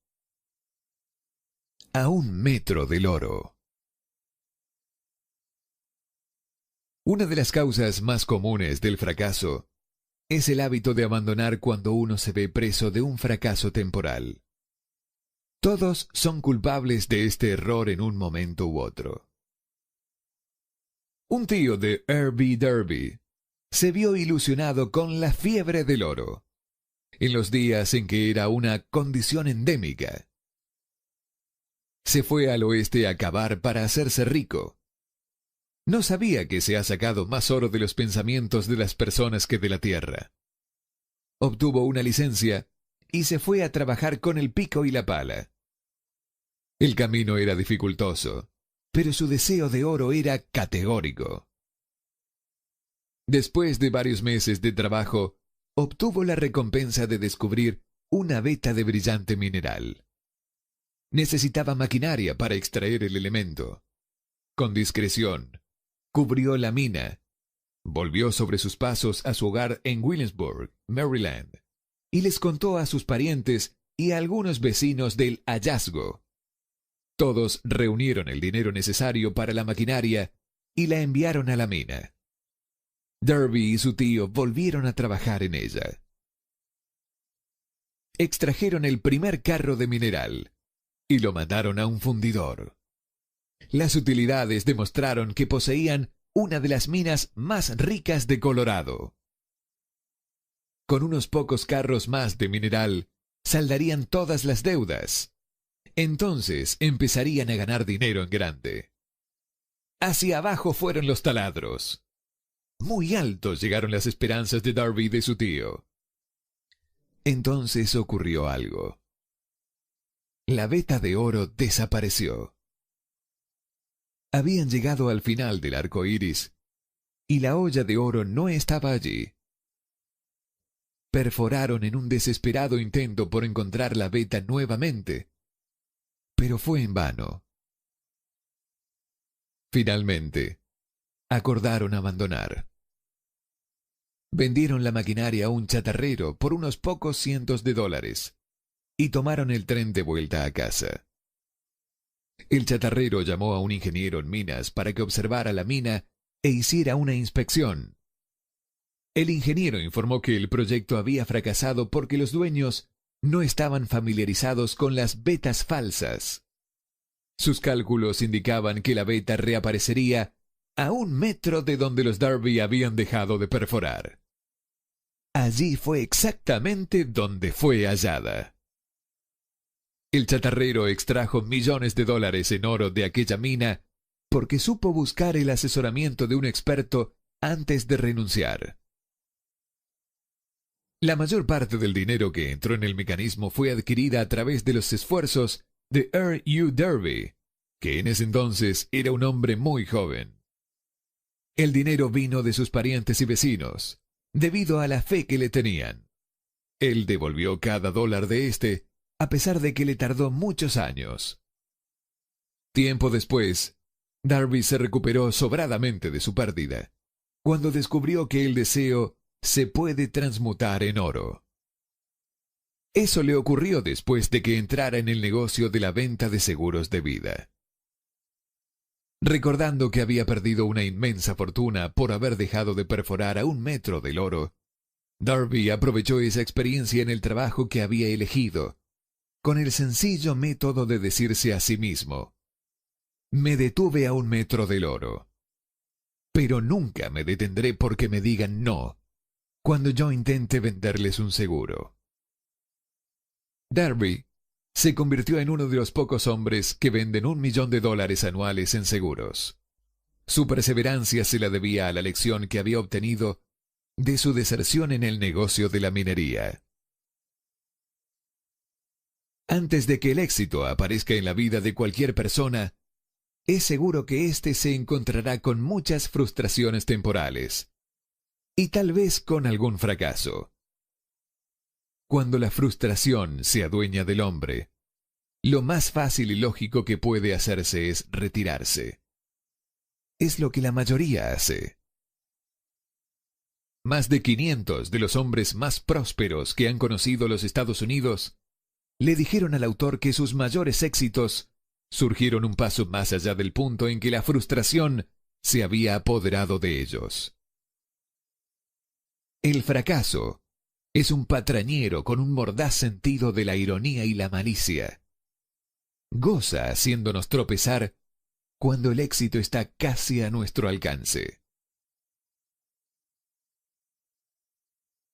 A 1 metro del oro. Una de las causas más comunes del fracaso es el hábito de abandonar cuando uno se ve preso de un fracaso temporal. Todos son culpables de este error en un momento u otro. Un tío de R.B. Derby se vio ilusionado con la fiebre del oro, en los días en que era una condición endémica. Se fue al oeste a cavar para hacerse rico. No sabía que se ha sacado más oro de los pensamientos de las personas que de la tierra. Obtuvo una licencia y se fue a trabajar con el pico y la pala. El camino era dificultoso, pero su deseo de oro era categórico. Después de varios meses de trabajo, obtuvo la recompensa de descubrir una veta de brillante mineral. Necesitaba maquinaria para extraer el elemento. Con discreción, cubrió la mina, volvió sobre sus pasos a su hogar en Williamsburg, Maryland, y les contó a sus parientes y a algunos vecinos del hallazgo. Todos reunieron el dinero necesario para la maquinaria y la enviaron a la mina. Derby y su tío volvieron a trabajar en ella. Extrajeron el primer carro de mineral y lo mandaron a un fundidor. Las utilidades demostraron que poseían una de las minas más ricas de Colorado. Con unos pocos carros más de mineral, saldarían todas las deudas. Entonces empezarían a ganar dinero en grande. Hacia abajo fueron los taladros. Muy altos llegaron las esperanzas de Darby y de su tío. Entonces ocurrió algo. La veta de oro desapareció. Habían llegado al final del arco iris y la olla de oro no estaba allí. Perforaron en un desesperado intento por encontrar la veta nuevamente, pero fue en vano. Finalmente, acordaron abandonar. Vendieron la maquinaria a un chatarrero por unos pocos cientos de dólares y tomaron el tren de vuelta a casa. El chatarrero llamó a un ingeniero en minas para que observara la mina e hiciera una inspección. El ingeniero informó que el proyecto había fracasado porque los dueños no estaban familiarizados con las vetas falsas. Sus cálculos indicaban que la veta reaparecería a 1 metro de donde los Darby habían dejado de perforar. Allí fue exactamente donde fue hallada. El chatarrero extrajo millones de dólares en oro de aquella mina porque supo buscar el asesoramiento de un experto antes de renunciar. La mayor parte del dinero que entró en el mecanismo fue adquirida a través de los esfuerzos de Earl U. Darby, que en ese entonces era un hombre muy joven. El dinero vino de sus parientes y vecinos, debido a la fe que le tenían. Él devolvió cada dólar de este, a pesar de que le tardó muchos años. Tiempo después, Darby se recuperó sobradamente de su pérdida, cuando descubrió que el deseo se puede transmutar en oro. Eso le ocurrió después de que entrara en el negocio de la venta de seguros de vida. Recordando que había perdido una inmensa fortuna por haber dejado de perforar a 1 metro del oro, Darby aprovechó esa experiencia en el trabajo que había elegido, con el sencillo método de decirse a sí mismo: me detuve a 1 metro del oro, pero nunca me detendré porque me digan no cuando yo intente venderles un seguro. Darby se convirtió en uno de los pocos hombres que venden $1 millón anuales en seguros. Su perseverancia se la debía a la lección que había obtenido de su deserción en el negocio de la minería. Antes de que el éxito aparezca en la vida de cualquier persona, es seguro que éste se encontrará con muchas frustraciones temporales y tal vez con algún fracaso. Cuando la frustración se adueña del hombre, lo más fácil y lógico que puede hacerse es retirarse. Es lo que la mayoría hace. Más de 500 de los hombres más prósperos que han conocido los Estados Unidos le dijeron al autor que sus mayores éxitos surgieron un paso más allá del punto en que la frustración se había apoderado de ellos. El fracaso es un patrañero con un mordaz sentido de la ironía y la malicia. Goza haciéndonos tropezar cuando el éxito está casi a nuestro alcance.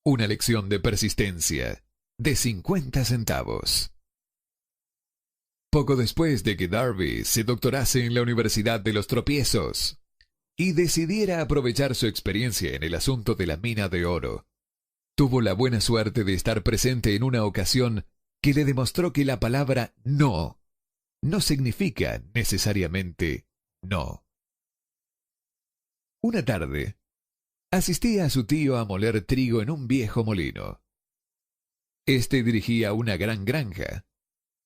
Una lección de persistencia de 50 centavos. Poco después de que Darby se doctorase en la Universidad de los Tropiezos y decidiera aprovechar su experiencia en el asunto de la mina de oro, tuvo la buena suerte de estar presente en una ocasión que le demostró que la palabra no significa necesariamente no. Una tarde, asistía a su tío a moler trigo en un viejo molino. Este dirigía una gran granja,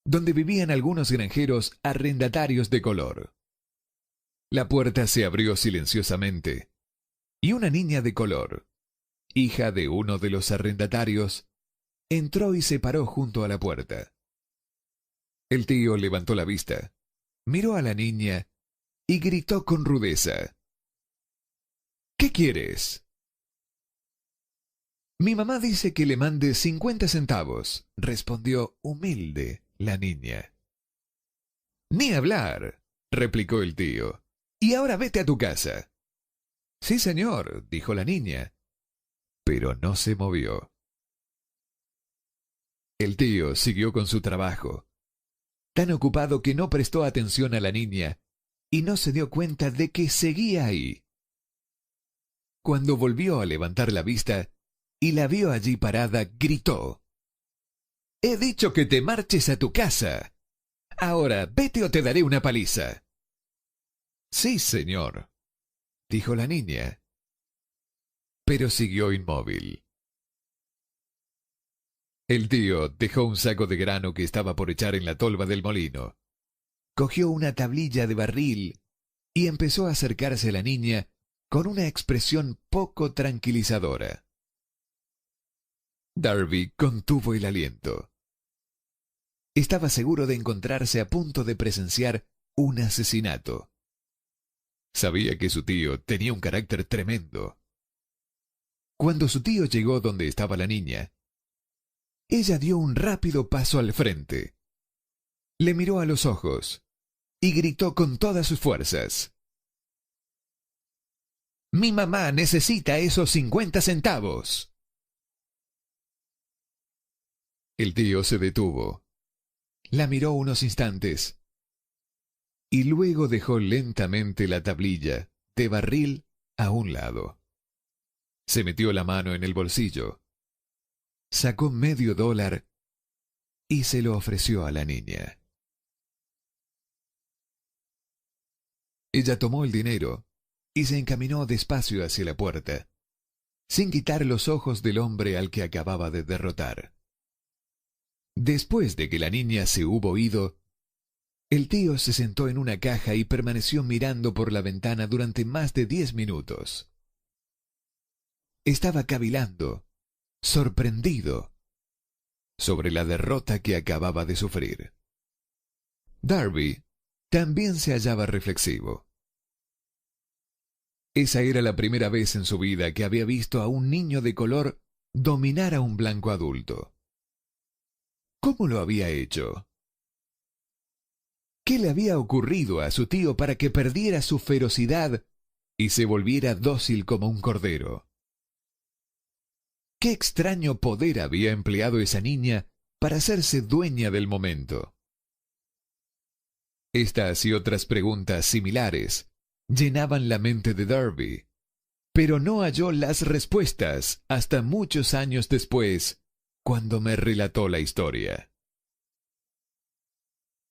donde vivían algunos granjeros arrendatarios de color. La puerta se abrió silenciosamente, y una niña de color, hija de uno de los arrendatarios, entró y se paró junto a la puerta. El tío levantó la vista, miró a la niña y gritó con rudeza: ¿Qué quieres? Mi mamá dice que le mande 50 centavos, respondió humilde la niña. Ni hablar, replicó el tío. Y ahora vete a tu casa. Sí, señor, dijo la niña, pero no se movió. El tío siguió con su trabajo, tan ocupado que no prestó atención a la niña y no se dio cuenta de que seguía ahí. Cuando volvió a levantar la vista y la vio allí parada, gritó: «He dicho que te marches a tu casa. Ahora, vete o te daré una paliza». «Sí, señor», dijo la niña, pero siguió inmóvil. El tío dejó un saco de grano que estaba por echar en la tolva del molino. Cogió una tablilla de barril y empezó a acercarse a la niña con una expresión poco tranquilizadora. Darby contuvo el aliento. Estaba seguro de encontrarse a punto de presenciar un asesinato. Sabía que su tío tenía un carácter tremendo. Cuando su tío llegó donde estaba la niña, ella dio un rápido paso al frente. Le miró a los ojos y gritó con todas sus fuerzas: «Mi mamá necesita esos 50 centavos». El tío se detuvo, la miró unos instantes y luego dejó lentamente la tablilla de barril a un lado. Se metió la mano en el bolsillo, sacó $0.50 y se lo ofreció a la niña. Ella tomó el dinero y se encaminó despacio hacia la puerta, sin quitar los ojos del hombre al que acababa de derrotar. Después de que la niña se hubo ido, el tío se sentó en una caja y permaneció mirando por la ventana durante más de 10 minutos. Estaba cavilando, sorprendido, sobre la derrota que acababa de sufrir. Darby también se hallaba reflexivo. Esa era la primera vez en su vida que había visto a un niño de color dominar a un blanco adulto. ¿Cómo lo había hecho? ¿Qué le había ocurrido a su tío para que perdiera su ferocidad y se volviera dócil como un cordero? ¿Qué extraño poder había empleado esa niña para hacerse dueña del momento? Estas y otras preguntas similares llenaban la mente de Darby, pero no halló las respuestas hasta muchos años después, cuando me relató la historia.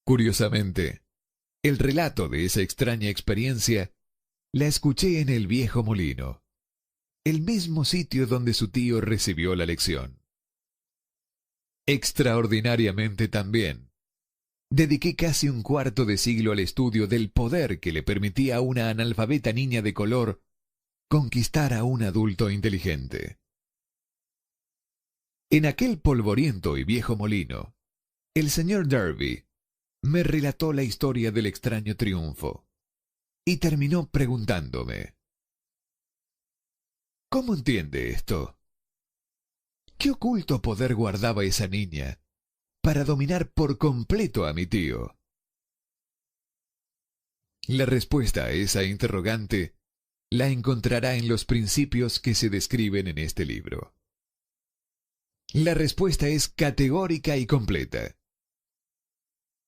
Curiosamente, el relato de esa extraña experiencia la escuché en el viejo molino, el mismo sitio donde su tío recibió la lección. Extraordinariamente también, dediqué casi un cuarto de siglo al estudio del poder que le permitía a una analfabeta niña de color conquistar a un adulto inteligente. En aquel polvoriento y viejo molino, el señor Darby me relató la historia del extraño triunfo y terminó preguntándome: ¿cómo entiende esto? ¿Qué oculto poder guardaba esa niña para dominar por completo a mi tío? La respuesta a esa interrogante la encontrará en los principios que se describen en este libro. La respuesta es categórica y completa.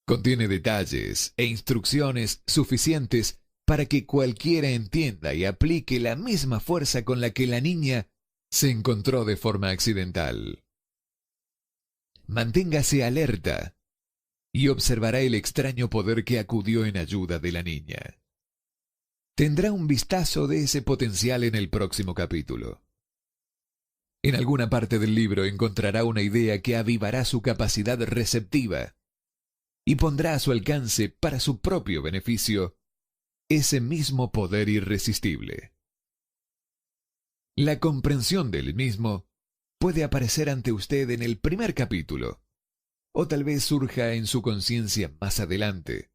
Contiene detalles e instrucciones suficientes para que cualquiera entienda y aplique la misma fuerza con la que la niña se encontró de forma accidental. Manténgase alerta y observará el extraño poder que acudió en ayuda de la niña. Tendrá un vistazo de ese potencial en el próximo capítulo. En alguna parte del libro encontrará una idea que avivará su capacidad receptiva y pondrá a su alcance, para su propio beneficio, ese mismo poder irresistible. La comprensión del mismo puede aparecer ante usted en el primer capítulo, o tal vez surja en su conciencia más adelante.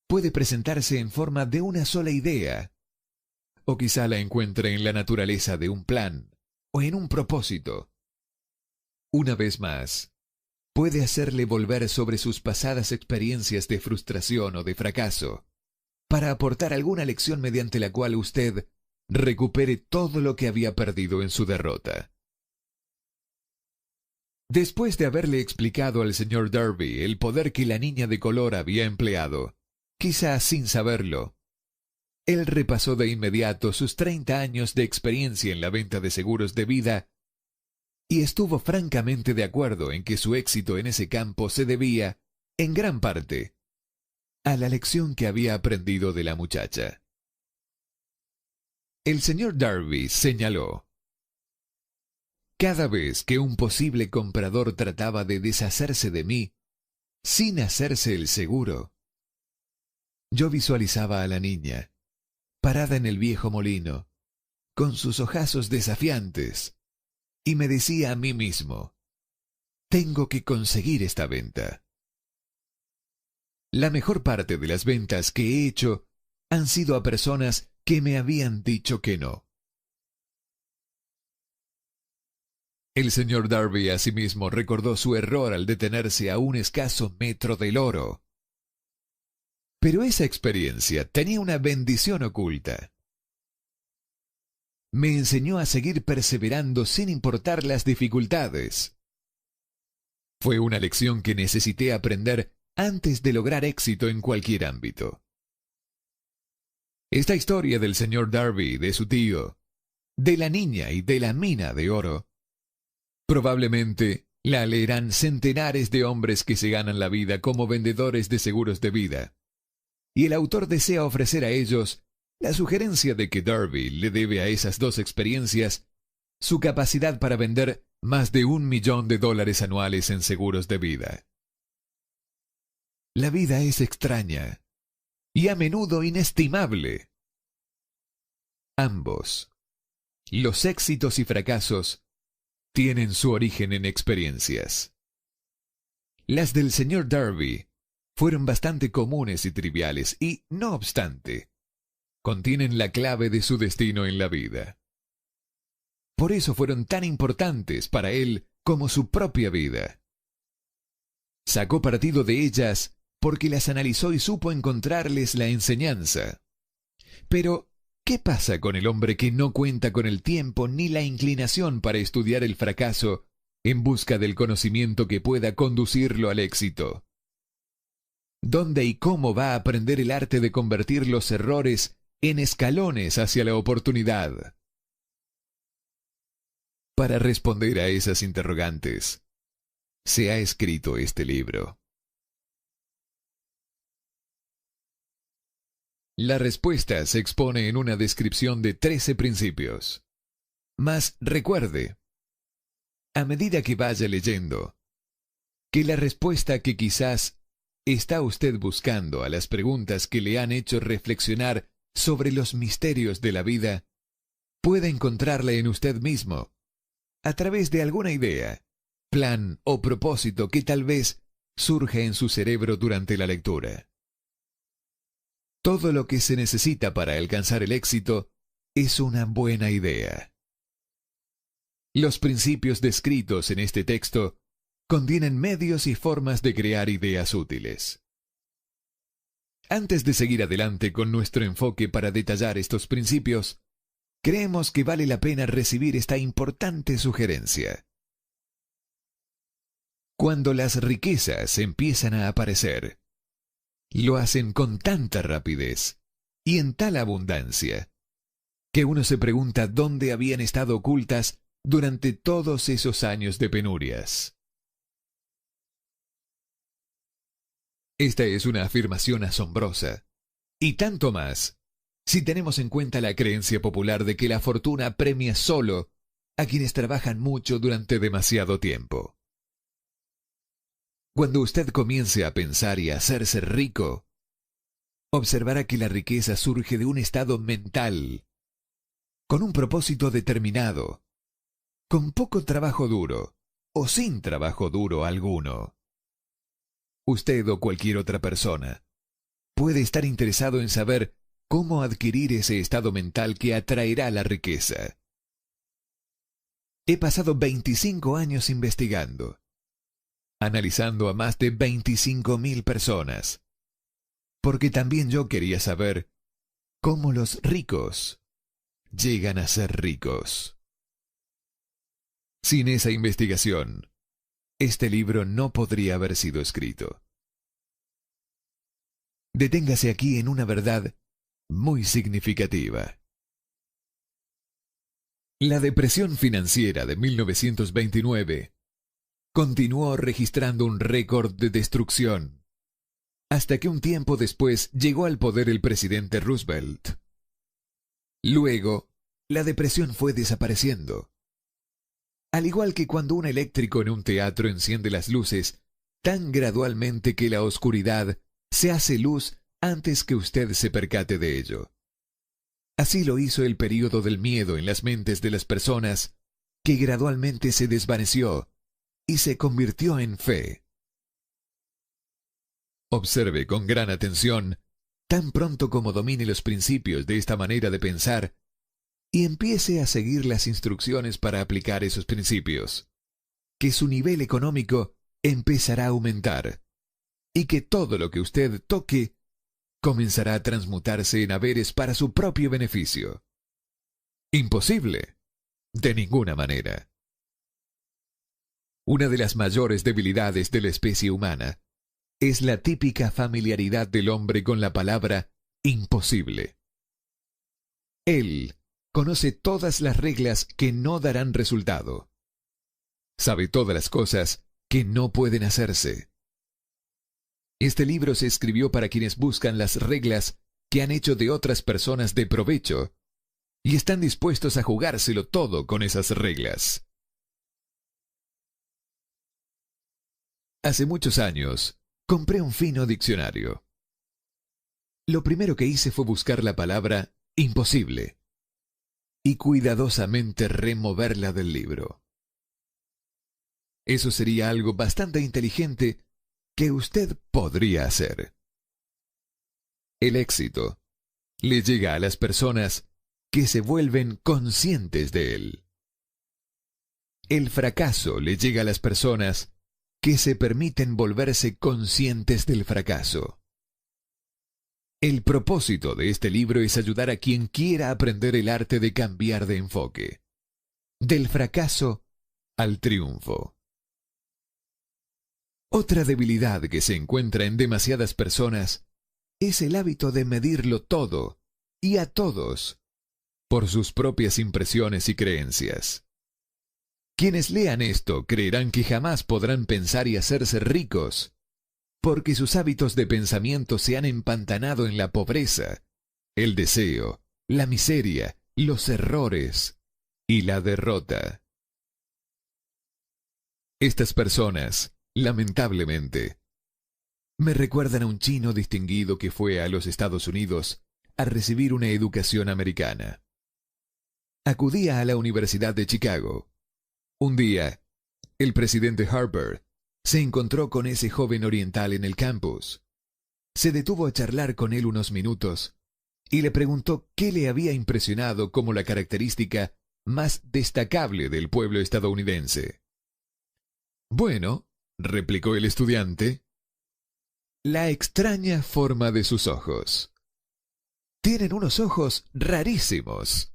Puede presentarse en forma de una sola idea, o quizá la encuentre en la naturaleza de un plan o en un propósito. Una vez más, puede hacerle volver sobre sus pasadas experiencias de frustración o de fracaso, para aportar alguna lección mediante la cual usted recupere todo lo que había perdido en su derrota. Después de haberle explicado al señor Darby el poder que la niña de color había empleado, quizás sin saberlo, él repasó de inmediato sus 30 años de experiencia en la venta de seguros de vida y estuvo francamente de acuerdo en que su éxito en ese campo se debía, en gran parte, a la lección que había aprendido de la muchacha. El señor Darby señaló: cada vez que un posible comprador trataba de deshacerse de mí, sin hacerse el seguro, yo visualizaba a la niña, parada en el viejo molino, con sus ojazos desafiantes, y me decía a mí mismo: tengo que conseguir esta venta. La mejor parte de las ventas que he hecho han sido a personas que me habían dicho que no. El señor Darby asimismo recordó su error al detenerse a un escaso metro del oro. Pero esa experiencia tenía una bendición oculta. Me enseñó a seguir perseverando sin importar las dificultades. Fue una lección que necesité aprender antes de lograr éxito en cualquier ámbito. Esta historia del señor Darby, de su tío, de la niña y de la mina de oro, probablemente la leerán centenares de hombres que se ganan la vida como vendedores de seguros de vida, y el autor desea ofrecer a ellos la sugerencia de que Darby le debe a esas dos experiencias su capacidad para vender más de $1 millón anuales en seguros de vida. La vida es extraña y a menudo inestimable. Ambos, los éxitos y fracasos, tienen su origen en experiencias. Las del señor Darby fueron bastante comunes y triviales y, no obstante, contienen la clave de su destino en la vida. Por eso fueron tan importantes para él como su propia vida. Sacó partido de ellas porque las analizó y supo encontrarles la enseñanza. Pero, ¿qué pasa con el hombre que no cuenta con el tiempo ni la inclinación para estudiar el fracaso en busca del conocimiento que pueda conducirlo al éxito? ¿Dónde y cómo va a aprender el arte de convertir los errores en escalones hacia la oportunidad? Para responder a esas interrogantes, se ha escrito este libro. La respuesta se expone en una descripción de 13 principios. Mas recuerde, a medida que vaya leyendo, que la respuesta que quizás está usted buscando a las preguntas que le han hecho reflexionar sobre los misterios de la vida, puede encontrarla en usted mismo, a través de alguna idea, plan o propósito que tal vez surja en su cerebro durante la lectura. Todo lo que se necesita para alcanzar el éxito es una buena idea. Los principios descritos en este texto contienen medios y formas de crear ideas útiles. Antes de seguir adelante con nuestro enfoque para detallar estos principios, creemos que vale la pena recibir esta importante sugerencia. Cuando las riquezas empiezan a aparecer, lo hacen con tanta rapidez y en tal abundancia, que uno se pregunta dónde habían estado ocultas durante todos esos años de penurias. Esta es una afirmación asombrosa, y tanto más si tenemos en cuenta la creencia popular de que la fortuna premia solo a quienes trabajan mucho durante demasiado tiempo. Cuando usted comience a pensar y a hacerse rico, observará que la riqueza surge de un estado mental, con un propósito determinado, con poco trabajo duro o sin trabajo duro alguno. Usted o cualquier otra persona puede estar interesado en saber cómo adquirir ese estado mental que atraerá la riqueza. He pasado 25 años investigando, analizando a más de 25.000 personas. Porque también yo quería saber cómo los ricos llegan a ser ricos. Sin esa investigación, este libro no podría haber sido escrito. Deténgase aquí en una verdad muy significativa. La depresión financiera de 1929 continuó registrando un récord de destrucción, hasta que un tiempo después llegó al poder el presidente Roosevelt. Luego, la depresión fue desapareciendo. Al igual que cuando un eléctrico en un teatro enciende las luces tan gradualmente que la oscuridad se hace luz antes que usted se percate de ello. Así lo hizo el período del miedo en las mentes de las personas, que gradualmente se desvaneció y se convirtió en fe. Observe con gran atención, tan pronto como domine los principios de esta manera de pensar, y empiece a seguir las instrucciones para aplicar esos principios, que su nivel económico empezará a aumentar, y que todo lo que usted toque comenzará a transmutarse en haberes para su propio beneficio. ¿Imposible? De ninguna manera. Una de las mayores debilidades de la especie humana es la típica familiaridad del hombre con la palabra imposible. Él conoce todas las reglas que no darán resultado. Sabe todas las cosas que no pueden hacerse. Este libro se escribió para quienes buscan las reglas que han hecho de otras personas de provecho y están dispuestos a jugárselo todo con esas reglas. Hace muchos años, compré un fino diccionario. Lo primero que hice fue buscar la palabra imposible y cuidadosamente removerla del libro. Eso sería algo bastante inteligente que usted podría hacer. El éxito le llega a las personas que se vuelven conscientes de él. El fracaso le llega a las personas que se permiten volverse conscientes del fracaso. El propósito de este libro es ayudar a quien quiera aprender el arte de cambiar de enfoque, del fracaso al triunfo. Otra debilidad que se encuentra en demasiadas personas es el hábito de medirlo todo y a todos por sus propias impresiones y creencias. Quienes lean esto creerán que jamás podrán pensar y hacerse ricos, porque sus hábitos de pensamiento se han empantanado en la pobreza, el deseo, la miseria, los errores y la derrota. Estas personas, lamentablemente, me recuerdan a un chino distinguido que fue a los Estados Unidos a recibir una educación americana. Acudía a la Universidad de Chicago. Un día, el presidente Harper se encontró con ese joven oriental en el campus. Se detuvo a charlar con él unos minutos y le preguntó qué le había impresionado como la característica más destacable del pueblo estadounidense. Bueno, replicó el estudiante, la extraña forma de sus ojos. Tienen unos ojos rarísimos.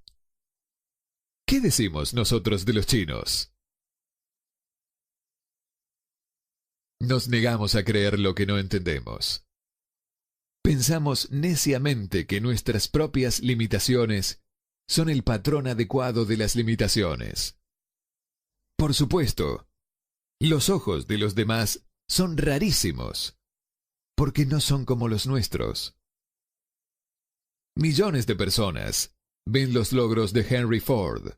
¿Qué decimos nosotros de los chinos? Nos negamos a creer lo que no entendemos. Pensamos neciamente que nuestras propias limitaciones son el patrón adecuado de las limitaciones. Por supuesto, los ojos de los demás son rarísimos, porque no son como los nuestros. Millones de personas ven los logros de Henry Ford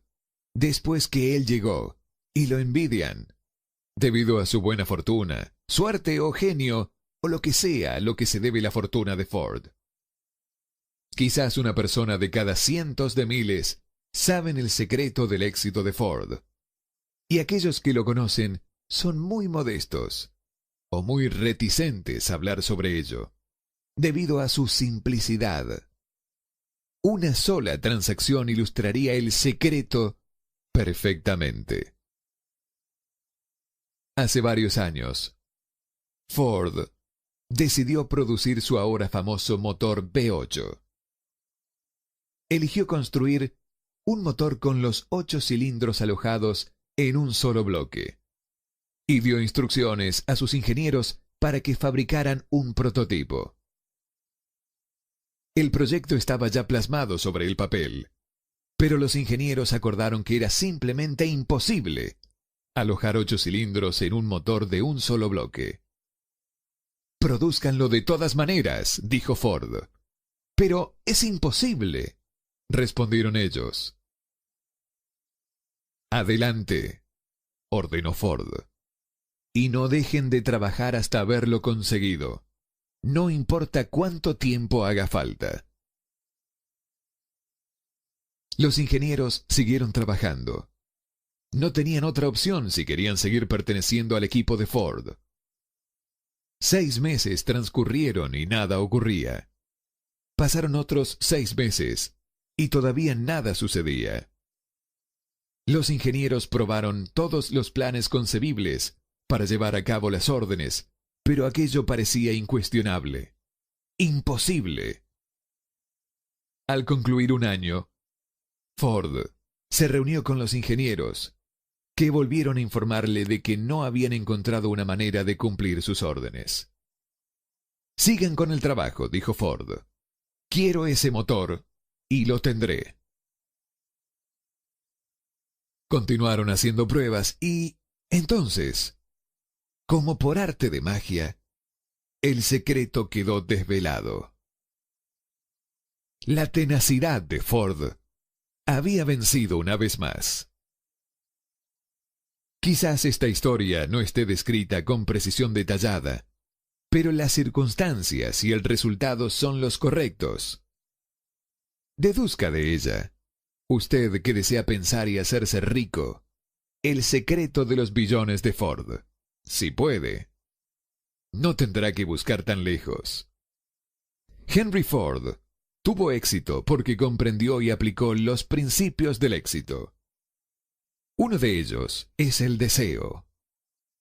después que él llegó y lo envidian, debido a su buena fortuna, suerte o genio, o lo que sea a lo que se debe la fortuna de Ford. Quizás una persona de cada cientos de miles saben el secreto del éxito de Ford, y aquellos que lo conocen son muy modestos, o muy reticentes a hablar sobre ello, debido a su simplicidad. Una sola transacción ilustraría el secreto perfectamente. Hace varios años, Ford decidió producir su ahora famoso motor V8. Eligió construir un motor con los 8 cilindros alojados en un solo bloque y dio instrucciones a sus ingenieros para que fabricaran un prototipo. El proyecto estaba ya plasmado sobre el papel, pero los ingenieros acordaron que era simplemente imposible alojar 8 cilindros en un motor de un solo bloque. «Produzcanlo de todas maneras», dijo Ford. «Pero es imposible», respondieron ellos. «Adelante», ordenó Ford. «Y no dejen de trabajar hasta haberlo conseguido. No importa cuánto tiempo haga falta». Los ingenieros siguieron trabajando. No tenían otra opción si querían seguir perteneciendo al equipo de Ford. 6 meses transcurrieron y nada ocurría. Pasaron otros 6 meses y todavía nada sucedía. Los ingenieros probaron todos los planes concebibles para llevar a cabo las órdenes, pero aquello parecía incuestionable. Imposible. Al concluir un año, Ford se reunió con los ingenieros, que volvieron a informarle de que no habían encontrado una manera de cumplir sus órdenes. «Sigan con el trabajo», dijo Ford. «Quiero ese motor y lo tendré». Continuaron haciendo pruebas y, entonces, como por arte de magia, el secreto quedó desvelado. La tenacidad de Ford había vencido una vez más. Quizás esta historia no esté descrita con precisión detallada, pero las circunstancias y el resultado son los correctos. Deduzca de ella, usted que desea pensar y hacerse rico, el secreto de los billones de Ford. Si puede. No tendrá que buscar tan lejos. Henry Ford tuvo éxito porque comprendió y aplicó los principios del éxito. Uno de ellos es el deseo.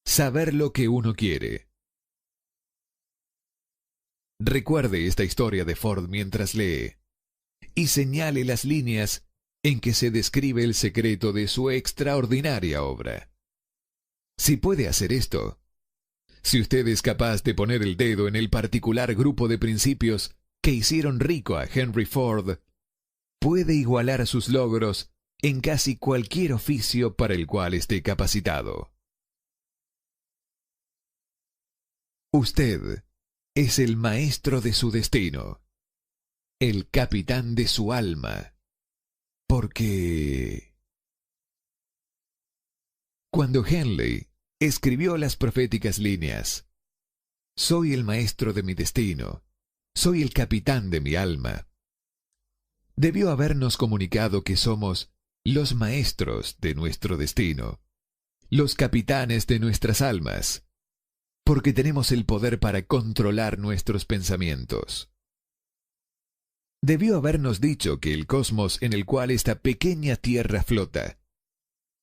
Saber lo que uno quiere. Recuerde esta historia de Ford mientras lee y señale las líneas en que se describe el secreto de su extraordinaria obra. Si puede hacer esto, si usted es capaz de poner el dedo en el particular grupo de principios que hicieron rico a Henry Ford, puede igualar sus logros en casi cualquier oficio para el cual esté capacitado. Usted es el maestro de su destino, el capitán de su alma, porque cuando Henley escribió las proféticas líneas, «Soy el maestro de mi destino, soy el capitán de mi alma», debió habernos comunicado que somos los maestros de nuestro destino, los capitanes de nuestras almas, porque tenemos el poder para controlar nuestros pensamientos. Debió habernos dicho que el cosmos en el cual esta pequeña tierra flota,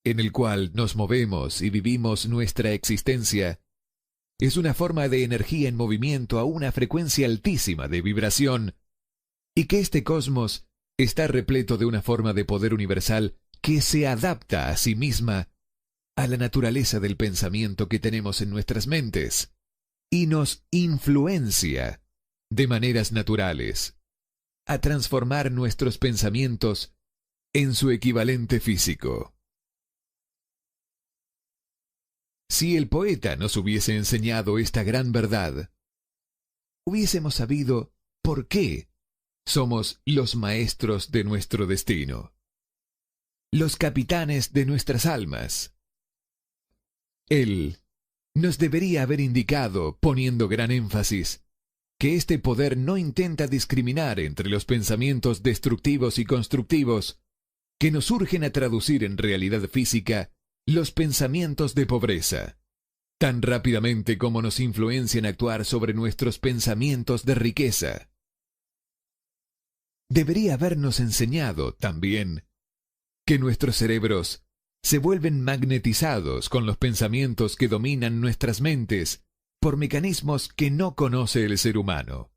en el cual nos movemos y vivimos nuestra existencia, es una forma de energía en movimiento a una frecuencia altísima de vibración, y que este cosmos está repleto de una forma de poder universal que se adapta a sí misma a la naturaleza del pensamiento que tenemos en nuestras mentes y nos influencia de maneras naturales a transformar nuestros pensamientos en su equivalente físico. Si el poeta nos hubiese enseñado esta gran verdad, hubiésemos sabido por qué somos los maestros de nuestro destino, los capitanes de nuestras almas. Él nos debería haber indicado, poniendo gran énfasis, que este poder no intenta discriminar entre los pensamientos destructivos y constructivos que nos urgen a traducir en realidad física los pensamientos de pobreza, tan rápidamente como nos influencian a actuar sobre nuestros pensamientos de riqueza. Debería habernos enseñado, también, que nuestros cerebros se vuelven magnetizados con los pensamientos que dominan nuestras mentes por mecanismos que no conoce el ser humano.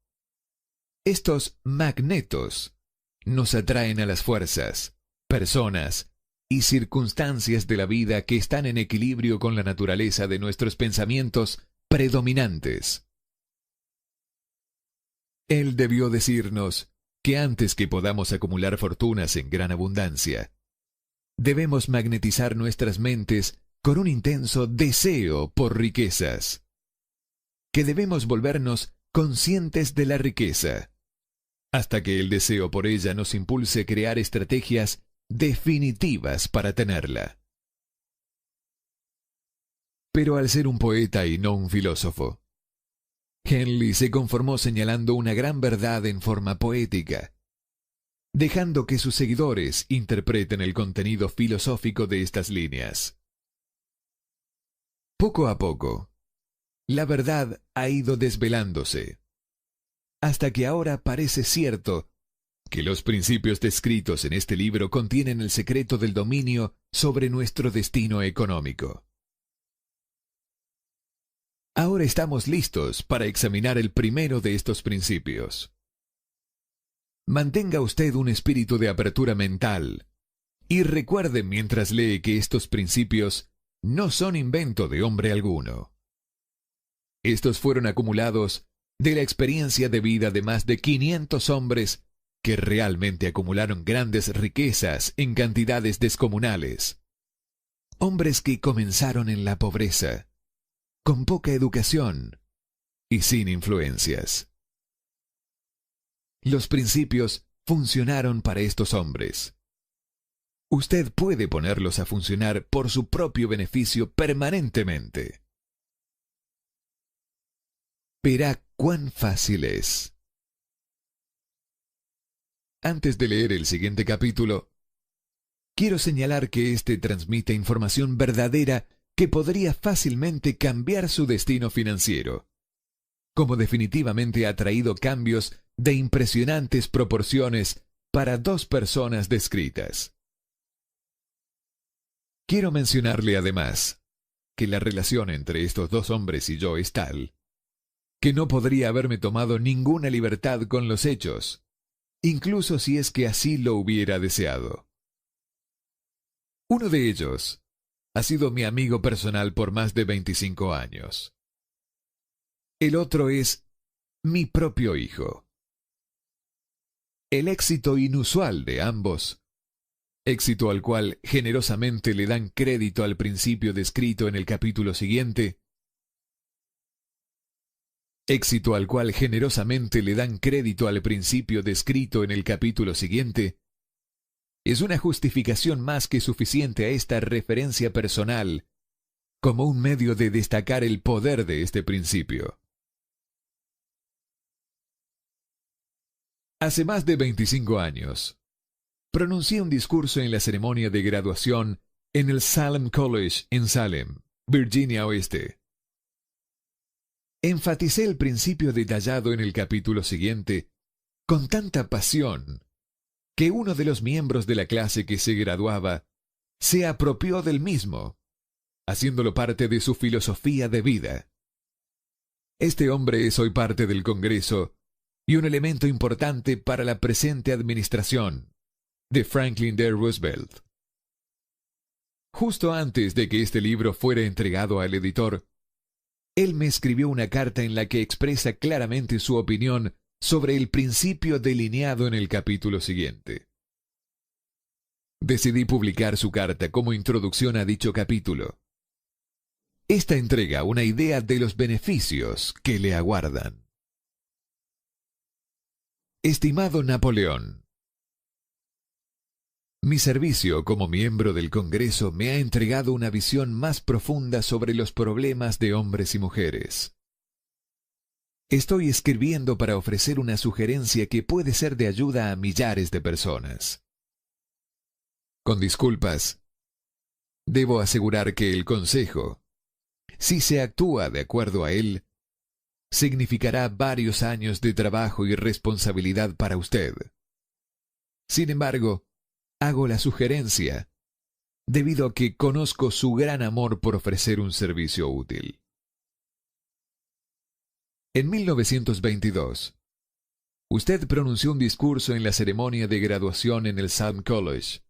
Estos magnetos nos atraen a las fuerzas, personas y circunstancias de la vida que están en equilibrio con la naturaleza de nuestros pensamientos predominantes. Él debió decirnos que antes que podamos acumular fortunas en gran abundancia, debemos magnetizar nuestras mentes con un intenso deseo por riquezas, que debemos volvernos conscientes de la riqueza, hasta que el deseo por ella nos impulse a crear estrategias definitivas para tenerla. Pero al ser un poeta y no un filósofo, Henley se conformó señalando una gran verdad en forma poética, dejando que sus seguidores interpreten el contenido filosófico de estas líneas. Poco a poco, la verdad ha ido desvelándose, hasta que ahora parece cierto que los principios descritos en este libro contienen el secreto del dominio sobre nuestro destino económico. Ahora estamos listos para examinar el primero de estos principios. Mantenga usted un espíritu de apertura mental y recuerde mientras lee que estos principios no son invento de hombre alguno. Estos fueron acumulados de la experiencia de vida de más de 500 hombres que realmente acumularon grandes riquezas en cantidades descomunales. Hombres que comenzaron en la pobreza, con poca educación y sin influencias. Los principios funcionaron para estos hombres. Usted puede ponerlos a funcionar por su propio beneficio permanentemente. Verá cuán fácil es. Antes de leer el siguiente capítulo, quiero señalar que este transmite información verdadera que podría fácilmente cambiar su destino financiero, como definitivamente ha traído cambios de impresionantes proporciones para dos personas descritas. Quiero mencionarle además que la relación entre estos dos hombres y yo es tal que no podría haberme tomado ninguna libertad con los hechos, incluso si es que así lo hubiera deseado. Uno de ellos ha sido mi amigo personal por más de 25 años. El otro es mi propio hijo. El éxito inusual de ambos, éxito al cual generosamente le dan crédito al principio descrito en el capítulo siguiente, éxito al cual generosamente le dan crédito al principio descrito en el capítulo siguiente, es una justificación más que suficiente a esta referencia personal como un medio de destacar el poder de este principio. Hace más de 25 años, pronuncié un discurso en la ceremonia de graduación en el Salem College en Salem, Virginia Oeste. Enfaticé el principio detallado en el capítulo siguiente con tanta pasión que uno de los miembros de la clase que se graduaba se apropió del mismo, haciéndolo parte de su filosofía de vida. Este hombre es hoy parte del Congreso y un elemento importante para la presente administración de Franklin D. Roosevelt. Justo antes de que este libro fuera entregado al editor, él me escribió una carta en la que expresa claramente su opinión sobre el principio delineado en el capítulo siguiente. Decidí publicar su carta como introducción a dicho capítulo. Esta entrega una idea de los beneficios que le aguardan. Estimado Napoleón, mi servicio como miembro del Congreso me ha entregado una visión más profunda sobre los problemas de hombres y mujeres. Estoy escribiendo para ofrecer una sugerencia que puede ser de ayuda a millares de personas. Con disculpas, debo asegurar que el consejo, si se actúa de acuerdo a él, significará varios años de trabajo y responsabilidad para usted. Sin embargo, hago la sugerencia debido a que conozco su gran amor por ofrecer un servicio útil. En 1922, usted pronunció un discurso en la ceremonia de graduación en el Salm College,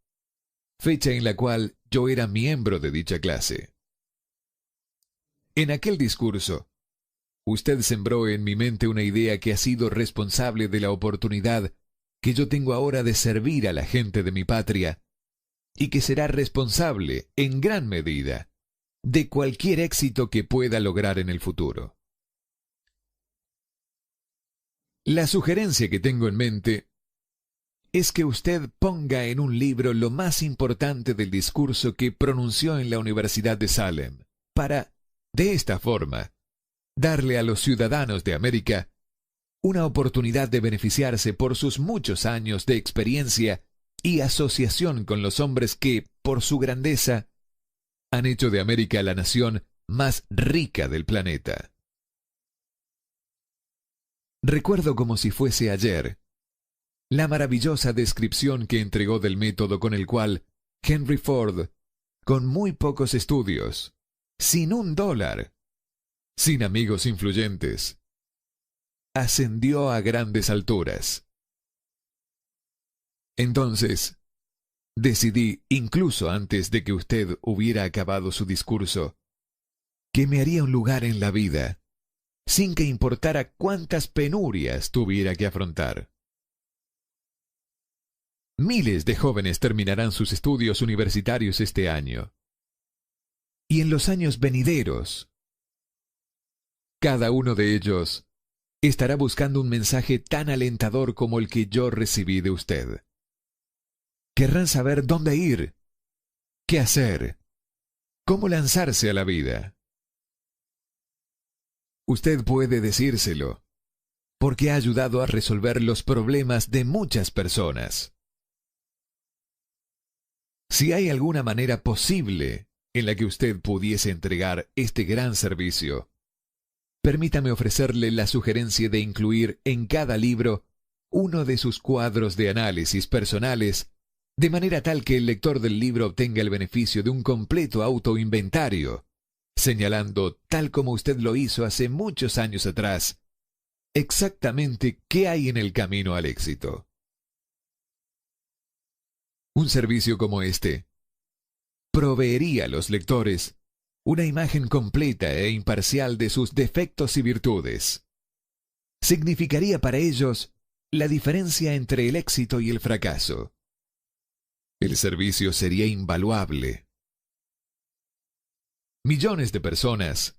fecha en la cual yo era miembro de dicha clase. En aquel discurso, usted sembró en mi mente una idea que ha sido responsable de la oportunidad que yo tengo ahora de servir a la gente de mi patria y que será responsable, en gran medida, de cualquier éxito que pueda lograr en el futuro. La sugerencia que tengo en mente es que usted ponga en un libro lo más importante del discurso que pronunció en la Universidad de Salem, para, de esta forma, darle a los ciudadanos de América una oportunidad de beneficiarse por sus muchos años de experiencia y asociación con los hombres que, por su grandeza, han hecho de América la nación más rica del planeta. Recuerdo como si fuese ayer la maravillosa descripción que entregó del método con el cual Henry Ford, con muy pocos estudios, sin $1, sin amigos influyentes, ascendió a grandes alturas. Entonces, decidí, incluso antes de que usted hubiera acabado su discurso, que me haría un lugar en la vida, sin que importara cuántas penurias tuviera que afrontar. Miles de jóvenes terminarán sus estudios universitarios este año. Y en los años venideros, cada uno de ellos estará buscando un mensaje tan alentador como el que yo recibí de usted. Querrán saber dónde ir, qué hacer, cómo lanzarse a la vida. Usted puede decírselo, porque ha ayudado a resolver los problemas de muchas personas. Si hay alguna manera posible en la que usted pudiese entregar este gran servicio, permítame ofrecerle la sugerencia de incluir en cada libro uno de sus cuadros de análisis personales, de manera tal que el lector del libro obtenga el beneficio de un completo autoinventario, señalando, tal como usted lo hizo hace muchos años atrás, exactamente qué hay en el camino al éxito. Un servicio como este proveería a los lectores una imagen completa e imparcial de sus defectos y virtudes. Significaría para ellos la diferencia entre el éxito y el fracaso. El servicio sería invaluable. Millones de personas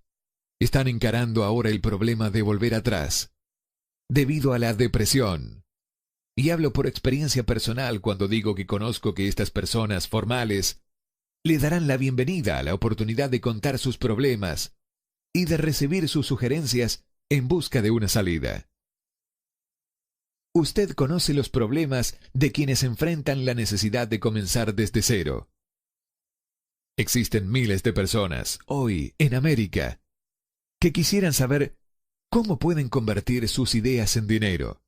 están encarando ahora el problema de volver atrás, debido a la depresión. Y hablo por experiencia personal cuando digo que conozco que estas personas formales le darán la bienvenida a la oportunidad de contar sus problemas y de recibir sus sugerencias en busca de una salida. Usted conoce los problemas de quienes enfrentan la necesidad de comenzar desde cero. Existen miles de personas, hoy, en América, que quisieran saber cómo pueden convertir sus ideas en dinero.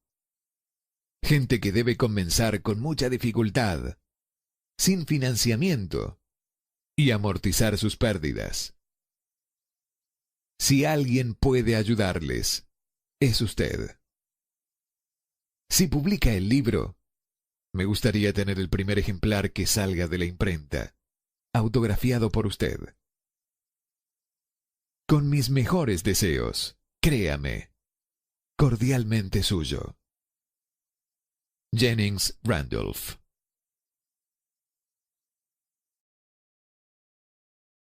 Gente que debe comenzar con mucha dificultad, sin financiamiento, y amortizar sus pérdidas. Si alguien puede ayudarles, es usted. Si publica el libro, me gustaría tener el primer ejemplar que salga de la imprenta, autografiado por usted. Con mis mejores deseos, créame, cordialmente suyo. Jennings Randolph.